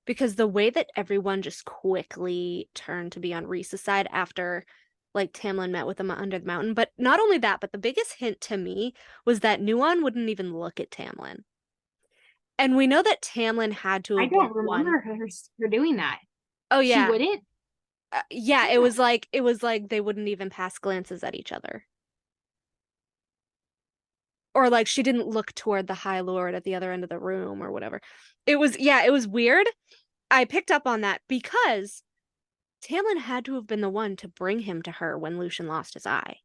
because the way that everyone just quickly turned to be on Rhys's side after, like, Tamlin met with him under the mountain. But not only that, but the biggest hint to me was that Nuon wouldn't even look at Tamlin. And we know that Tamlin had to have I don't remember her doing that. Oh yeah. She wouldn't? Yeah, it was like they wouldn't even pass glances at each other. Or like she didn't look toward the High Lord at the other end of the room or whatever. It was weird. I picked up on that because Tamlin had to have been the one to bring him to her when Lucian lost his eye.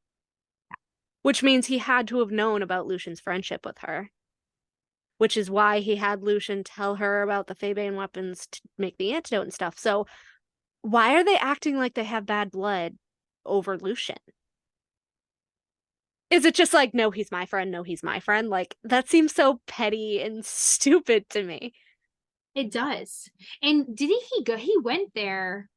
Which means he had to have known about Lucian's friendship with her. Which is why he had Lucian tell her about the Febane weapons to make the antidote and stuff. So why are they acting like they have bad blood over Lucian? Is it just like, no, he's my friend, no, he's my friend? Like, that seems so petty and stupid to me. It does. And didn't he went there,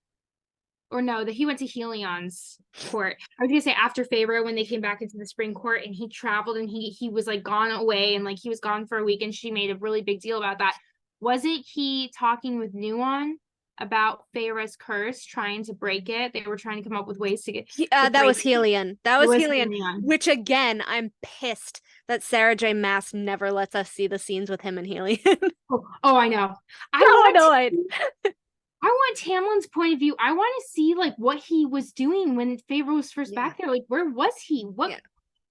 or no, that he went to Helion's court. I was gonna say after Feyre, when they came back into the spring court, and he traveled, and he was like gone away, and like he was gone for a week, and she made a really big deal about that. Wasn't he talking with Nuon about Feyre's curse, trying to break it? They were trying to come up with ways to get that was Helion. That was Helion. Helion. Which again, I'm pissed that Sarah J. Maas never lets us see the scenes with him and Helion. Oh, I know. I'm annoyed. I want Tamlin's point of view. I want to see like what he was doing when Feyre was first back there. Like, where was he? What? Yeah.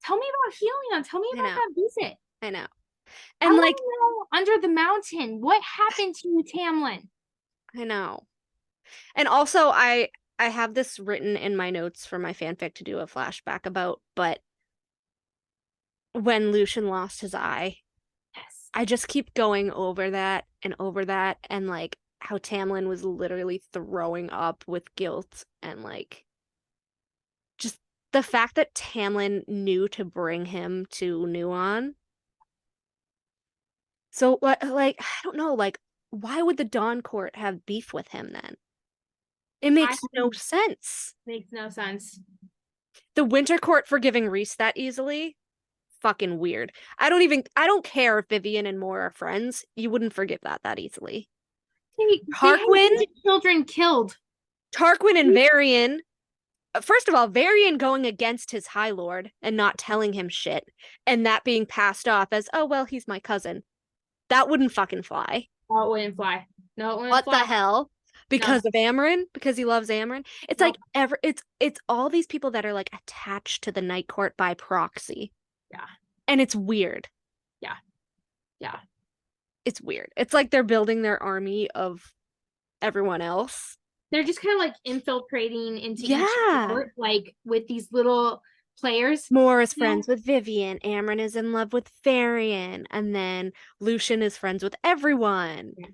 Tell me about Helion. Tell me about that visit. I know. And like, under the mountain, what happened to you, Tamlin? I know. And also, I have this written in my notes for my fanfic to do a flashback about, but when Lucian lost his eye, yes, I just keep going over that, and like how Tamlin was literally throwing up with guilt, and like just the fact that Tamlin knew to bring him to Nuon. So like, I don't know, like, why would the Dawn Court have beef with him then? It makes no sense. Makes no sense. The Winter Court forgiving Rhys that easily? Fucking weird. I don't care if Vivian and Mor are friends. You wouldn't forgive that easily. Tarquin, children killed. Tarquin and Varian. First of all, Varian going against his High Lord and not telling him shit, and that being passed off as, oh well, he's my cousin. That wouldn't fucking fly. Oh, it wouldn't fly. No, it wouldn't what fly. The hell? Because of Amarin? Because he loves Amarin? It's like it's all these people that are like attached to the Night Court by proxy. Yeah. And it's weird. Yeah. Yeah. It's weird. It's like they're building their army of everyone else. They're just kind of like infiltrating into each court, like with these little players. Mor is friends with Vivian. Amarin is in love with Varian. And then Lucian is friends with everyone. Yeah.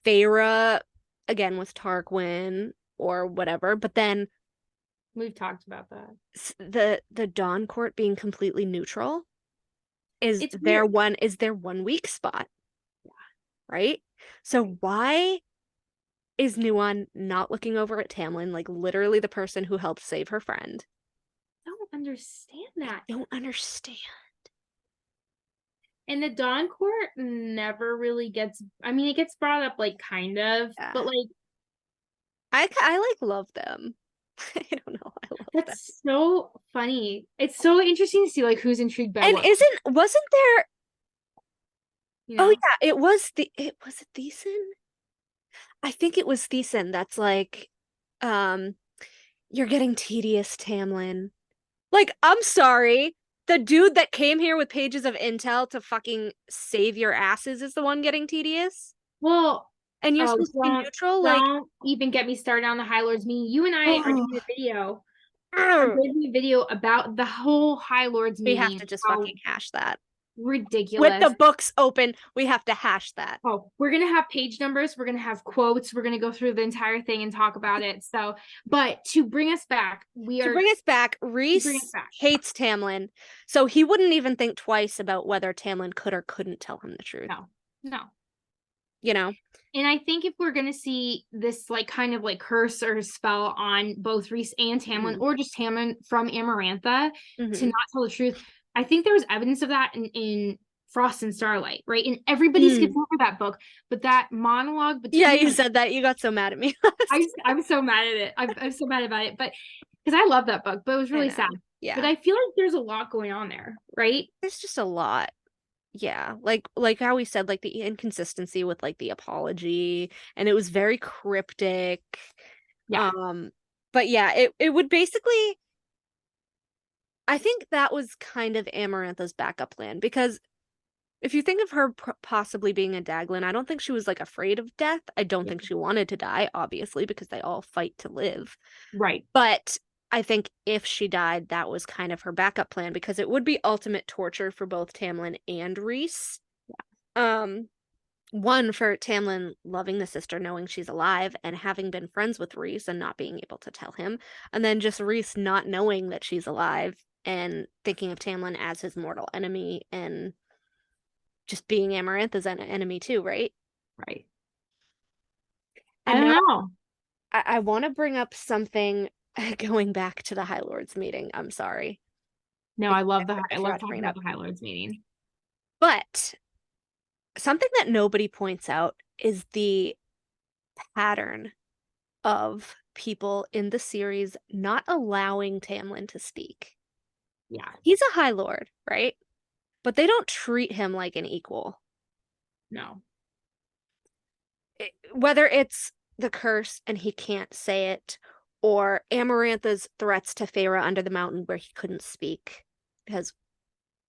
Feyre, again, with Tarquin or whatever. But then we've talked about that. The Dawn Court being completely neutral is their one weak spot. Yeah. right? So why is Nuon not looking over at Tamlin, like literally the person who helped save her friend? I don't understand that. Don't understand. And the Dawn Court never really gets, I mean, it gets brought up like kind of, Yeah. but like I like love them. I don't know. I love them. that's so funny. It's so interesting to see like who's intrigued by And what. wasn't there You Oh know? yeah, it was Thiessen? I think it was Thiessen that's like, you're getting tedious, Tamlin. Like, I'm sorry. The dude that came here with pages of intel to fucking save your asses is the one getting tedious? Well, And you're supposed to be neutral? Like, don't even get me started on the High Lords meeting. You and I are doing a video. ugh. I'm doing a video about the whole High Lords We meeting. have to just How fucking hash that. ridiculous. With the books open, we have to hash that. Oh, we're gonna have page numbers, we're gonna have quotes, we're gonna go through the entire thing and talk about it. So, but to bring us back, Rhys hates Tamlin, so he wouldn't even think twice about whether Tamlin could or couldn't tell him the truth. No. You know? And I think if we're gonna see this like kind of like curse or spell on both Rhys and Tamlin, or just Tamlin from Amarantha to not tell the truth, I think there was evidence of that in Frost and Starlight, right? And everybody skips over that book, but that monologue between you said that. You got so mad at me. I'm so mad at it. I'm so mad about it, but because I love that book, but it was really sad. Yeah. But I feel like there's a lot going on there, right? There's just a lot. Yeah, like how we said, like the inconsistency with like the apology, and it was very cryptic. Yeah. But yeah, it would basically, I think that was kind of Amarantha's backup plan, because if you think of her possibly being a Daglin, I don't think she was like afraid of death. I don't think she wanted to die, obviously, because they all fight to live. Right. But I think if she died, that was kind of her backup plan, because it would be ultimate torture for both Tamlin and Rhys. Yeah. One, for Tamlin loving the sister, knowing she's alive, and having been friends with Rhys and not being able to tell him. And then just Rhys not knowing that she's alive and thinking of Tamlin as his mortal enemy, and just being Amarantha's enemy too, right? Right. And I don't know. I want to bring up something going back to the High Lords meeting. I'm sorry. No, I love talking about the High Lords meeting. But something that nobody points out is the pattern of people in the series not allowing Tamlin to speak. Yeah. He's a High Lord, right? But they don't treat him like an equal. No. Whether it's the curse and he can't say it, or Amarantha's threats to Feyre under the mountain where he couldn't speak, because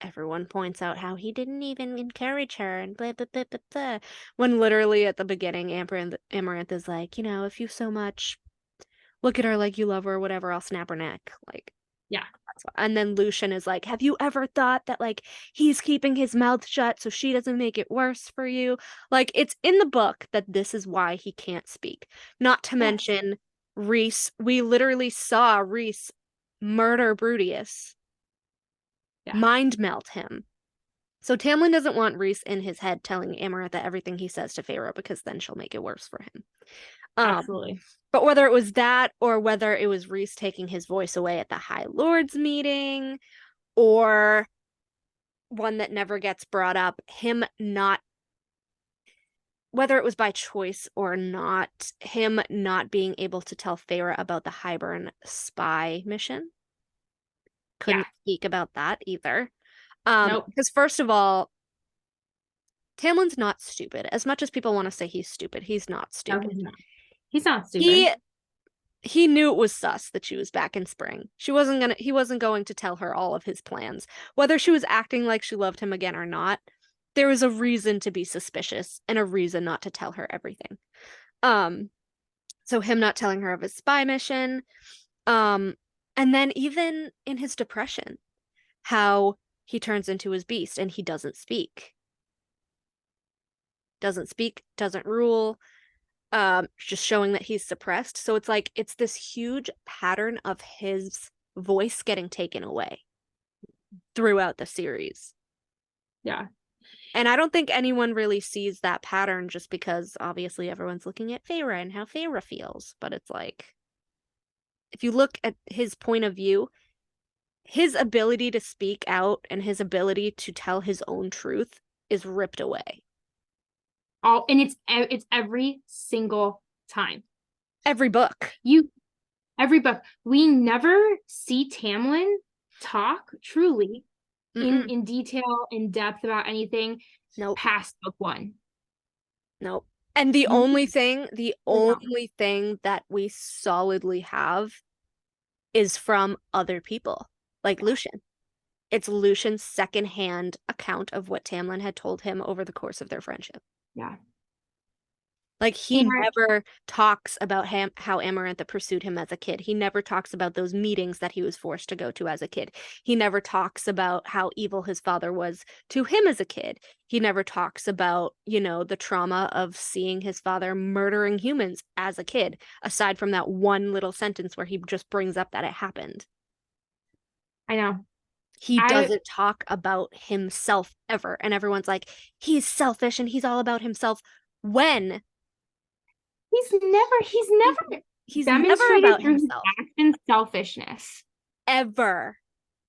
everyone points out how he didn't even encourage her and blah, blah, blah, blah, blah. When literally at the beginning, Amarantha's like, if you so much look at her like you love her or whatever, I'll snap her neck. Like, yeah. And then Lucian is like, have you ever thought that, like, he's keeping his mouth shut so she doesn't make it worse for you? Like, it's in the book that this is why he can't speak. Not to mention Rhys. We literally saw Rhys murder Brutius. Yeah. Mind melt him. So Tamlin doesn't want Rhys in his head telling Amarantha everything he says to Feyre, because then she'll make it worse for him. Absolutely. But whether it was that, or whether it was Rhys taking his voice away at the High Lords meeting, or one that never gets brought up, him not, whether it was by choice or not, him not being able to tell Feyre about the Hybern spy mission. Couldn't speak about that either. Nope. Because first of all, Tamlin's not stupid. As much as people want to say he's stupid, he's not stupid. No, he's not. He's not stupid. He knew it was sus that she was back in spring. He wasn't going to tell her all of his plans. Whether she was acting like she loved him again or not, there was a reason to be suspicious and a reason not to tell her everything. So him not telling her of his spy mission, and then even in his depression, how he turns into his beast and he doesn't speak. Doesn't rule. Just showing that he's suppressed. So it's like, it's this huge pattern of his voice getting taken away throughout the series. Yeah. And I don't think anyone really sees that pattern just because obviously everyone's looking at Feyre and how Feyre feels. But it's like, if you look at his point of view, his ability to speak out and his ability to tell his own truth is ripped away. And it's every single time. Every book. Every book. We never see Tamlin talk truly in detail, in depth about anything. Nope. Past book 1. Nope. And the only thing that we solidly have is from other people, like Lucien. It's Lucian's secondhand account of what Tamlin had told him over the course of their friendship. Yeah. Like, he never talks about how Amarantha pursued him as a kid. He never talks about those meetings that he was forced to go to as a kid. He never talks about how evil his father was to him as a kid. He never talks about, the trauma of seeing his father murdering humans as a kid, aside from that one little sentence where he just brings up that it happened. I know. He doesn't talk about himself ever. And everyone's like, he's selfish and he's all about himself. When? He's never about himself. Action selfishness. Ever.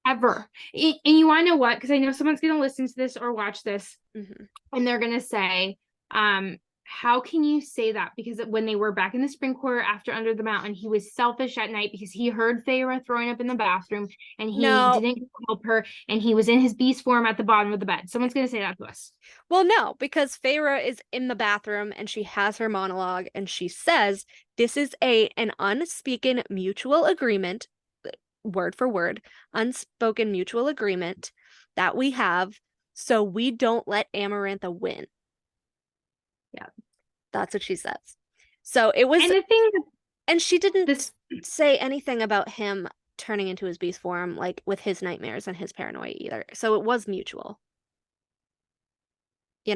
And you want to know what? Because I know someone's going to listen to this or watch this, and they're going to say, how can you say that? Because when they were back in the spring quarter after Under the Mountain, he was selfish at night because he heard Feyre throwing up in the bathroom and he didn't help her, and he was in his beast form at the bottom of the bed. Someone's going to say that to us. Well, no, because Feyre is in the bathroom and she has her monologue and she says, this is an unspoken mutual agreement, word for word, unspoken mutual agreement that we have, so we don't let Amarantha win. Yeah, that's what she says. So it was, and she didn't say anything about him turning into his beast form, like with his nightmares and his paranoia either. So it was mutual. She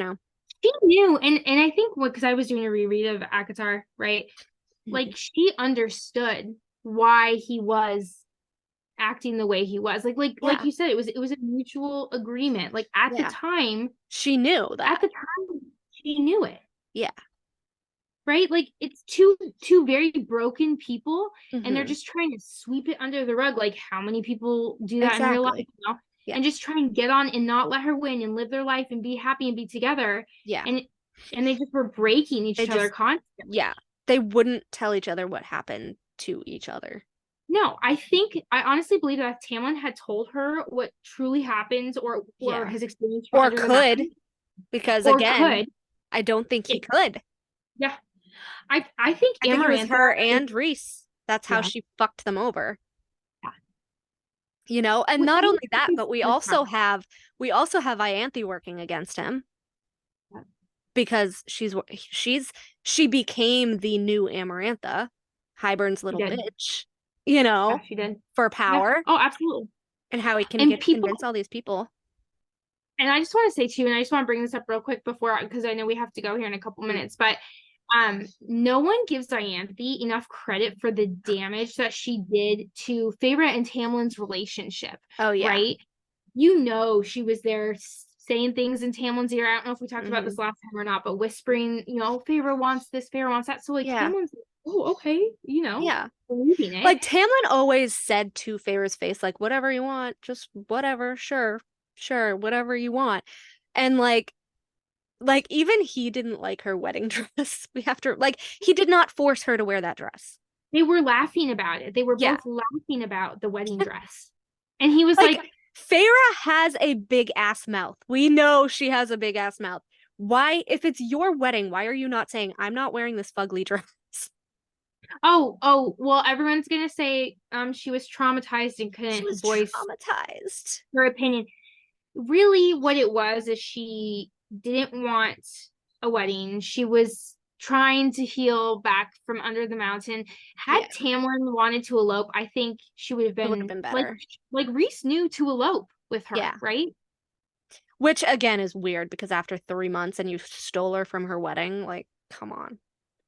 knew, and I think because I was doing a reread of ACOTAR, right? Like, she understood why he was acting the way he was. Like you said, it was a mutual agreement. Like, at the time, she knew that. At the time, she knew it. Yeah. Right? Like, it's two very broken people, and they're just trying to sweep it under the rug. Like, how many people do that in real life? Yeah. And just try and get on and not let her win and live their life and be happy and be together. Yeah. And they just were breaking each other constantly. Yeah. They wouldn't tell each other what happened to each other. No, I honestly believe that if Tamlin had told her what truly happened or his experience, or could, because again, I don't think he could. Yeah. I think it was her and Rhys. That's how she fucked them over. And not only that, but we also have Ianthe working against him. Because she became the new Amarantha, Hybern's little bitch, she did. For power. Yeah. Oh, absolutely. And how he can convince all these people. And I just want to say too, and I just want to bring this up real quick because I know we have to go here in a couple minutes, but no one gives Ianthe enough credit for the damage that she did to Feyre and Tamlin's relationship. Oh yeah. Right? She was there saying things in Tamlin's ear. I don't know if we talked about this last time or not, but whispering, Feyre wants this, Feyre wants that. So Tamlin's like, oh, okay, believing it. Like, Tamlin always said to Feyre's face, like, whatever you want, just whatever, sure, whatever you want. And like even he didn't like her wedding dress. He did not force her to wear that dress. They were laughing about it. They were both laughing about the wedding dress. And he was like Feyre has a big ass mouth. We know she has a big ass mouth. Why, if it's your wedding, why are you not saying, I'm not wearing this fugly dress? Oh, well, everyone's gonna say she was traumatized and couldn't voice her opinion. Really, what it was is she didn't want a wedding. She was trying to heal back from Under the Mountain. Had Tamlin wanted to elope, I think she would have been better. Like Rhys knew to elope with her, right? Which again is weird because after 3 months and you stole her from her wedding, like, come on.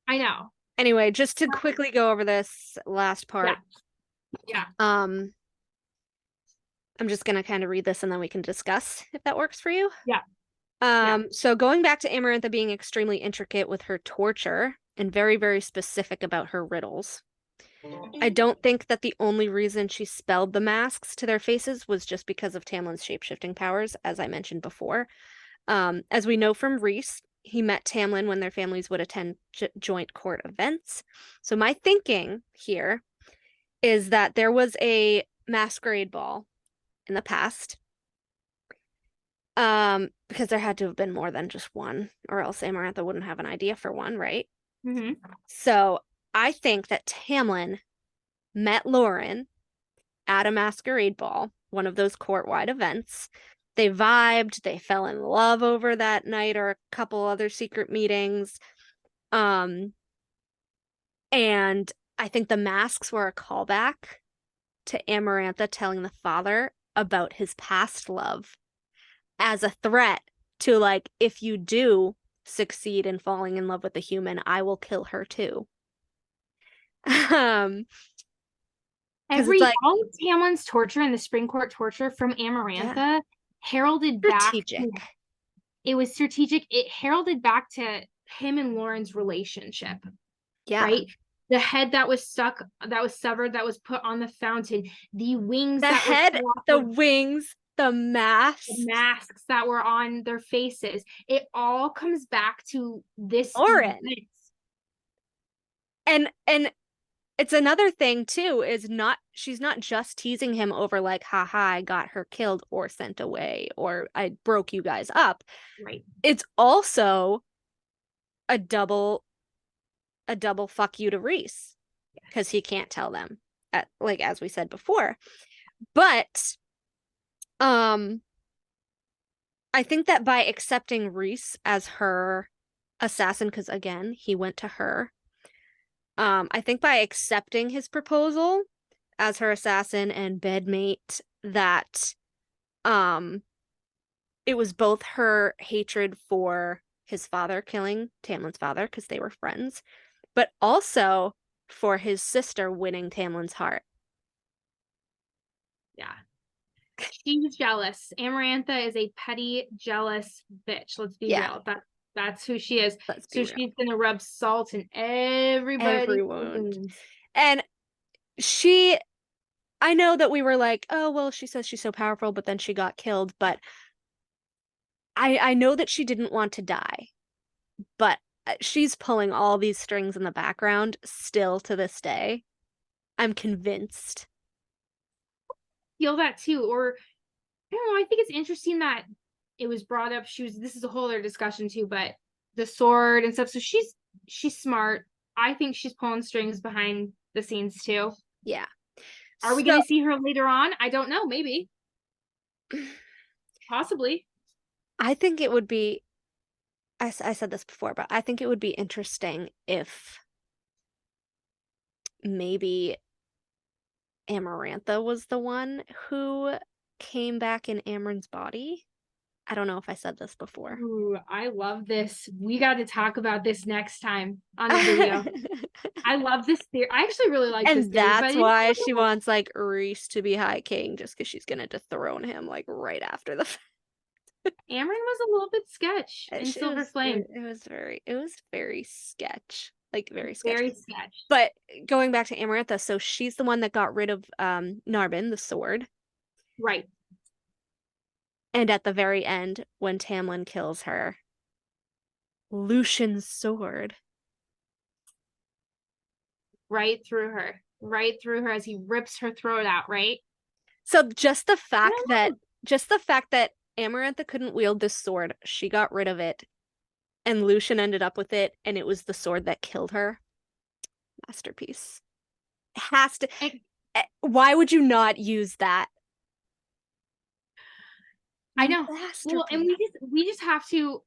I know. Anyway, just to quickly go over this last part. Yeah. I'm just gonna kind of read this and then we can discuss if that works for you. Yeah. So going back to Amarantha being extremely intricate with her torture and very, very specific about her riddles. I don't think that the only reason she spelled the masks to their faces was just because of Tamlin's shape-shifting powers, as I mentioned before. As we know from Rhys, he met Tamlin when their families would attend joint court events. So my thinking here is that there was a masquerade ball in the past. Because there had to have been more than just one, or else Amarantha wouldn't have an idea for one, right? Mm-hmm. So I think that Tamlin met Lauren at a masquerade ball, one of those court-wide events. They vibed, they fell in love over that night or a couple other secret meetings. And I think the masks were a callback to Amarantha telling the father about his past love as a threat to, like, if you do succeed in falling in love with a human, I will kill her too. All All of Tamlin's torture and the Spring Court torture from Amarantha heralded strategic. back. It was strategic. It heralded back to him and Lauren's relationship. Yeah. Right? The head that was stuck, that was severed, that was put on the fountain, the wings, the head, the wings, the masks that were on their faces. It all comes back to this Lauren. event. And it's another thing too, is she's not just teasing him over like, haha, I got her killed or sent away, or I broke you guys up. Right. It's also a double fuck you to Rhys, because he can't tell them, as we said before. But I think that by accepting Rhys as her assassin, because again, he went to her, I think by accepting his proposal as her assassin and bedmate, that it was both her hatred for his father killing Tamlin's father, because they were friends, but also for his sister winning Tamlin's heart. Yeah. She's jealous. Amarantha is a petty, jealous bitch. Let's be real. That's who she is. So she's gonna rub salt in every wound. And I know that we were like, oh, well, she says she's so powerful, but then she got killed. But I know that she didn't want to die. But she's pulling all these strings in the background still to this day. I'm convinced. Feel that too. Or I don't know, I think it's interesting that it was brought up. This is a whole other discussion too, but the sword and stuff. So she's smart. I think she's pulling strings behind the scenes too. Yeah. Are we going to see her later on? I don't know. Maybe. Possibly. I think it would be, I said this before, but I think it would be interesting if maybe Amarantha was the one who came back in Amren's body. I don't know if I said this before. Ooh, I love this. We got to talk about this next time on the video. I love this theory. I actually really like this theory. And that's why she wants like Rhys to be High King, just because she's gonna dethrone him like right after the fact. Amren was a little bit sketch in Silver Flame. It was very sketch. Like very sketch. Very sketch. But going back to Amarantha, so she's the one that got rid of Narbin, the sword. Right. And at the very end, when Tamlin kills her, Lucian's sword. Right through her as he rips her throat out, right? So just the fact that Amarantha couldn't wield this sword, she got rid of it, and Lucian ended up with it, and it was the sword that killed her. Masterpiece. It has to. Why would you not use that? I know. Well, and we just have to,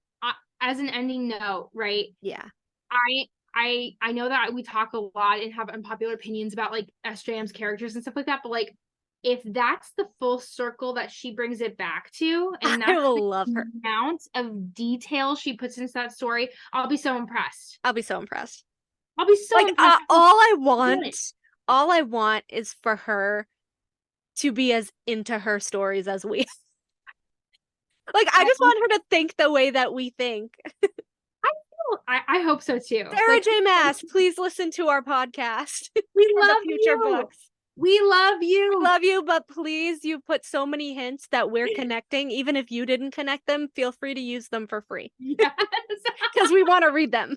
as an ending note, right? Yeah. I know that we talk a lot and have unpopular opinions about like SJM's characters and stuff like that, but like if that's the full circle that she brings it back to, and that's I will love her amount of detail she puts into that story, I'll be so impressed. I'll be so impressed. Impressed. All I want is for her to be as into her stories as we. Like, I just want her to think the way that we think. I hope so too. Sarah J. Maas, please listen to our podcast. We for the love future you. books. We love you. We love you, but please, you put so many hints that we're connecting. Even if you didn't connect them, feel free to use them for free. Yes. Because we want to read them.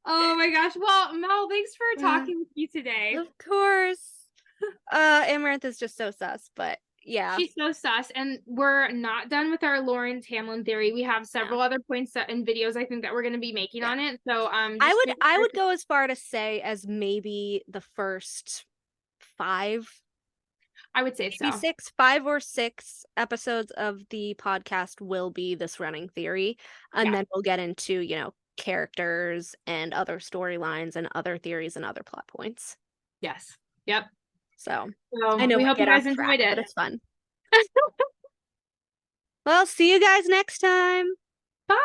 Oh my gosh. Well, Mel, thanks for talking with you today. Of course. Amarantha's just so sus, but yeah. She's so sus, and we're not done with our Lauren Tamlin theory. We have several other points and videos I think that we're going to be making on it. So I would go as far to say as maybe the first 5. I would say maybe so. 5 or 6 episodes of the podcast will be this running theory, and then we'll get into, characters and other storylines and other theories and other plot points. Yes. Yep. So I know we hope you guys enjoyed it. But it's fun. Well, see you guys next time. Bye.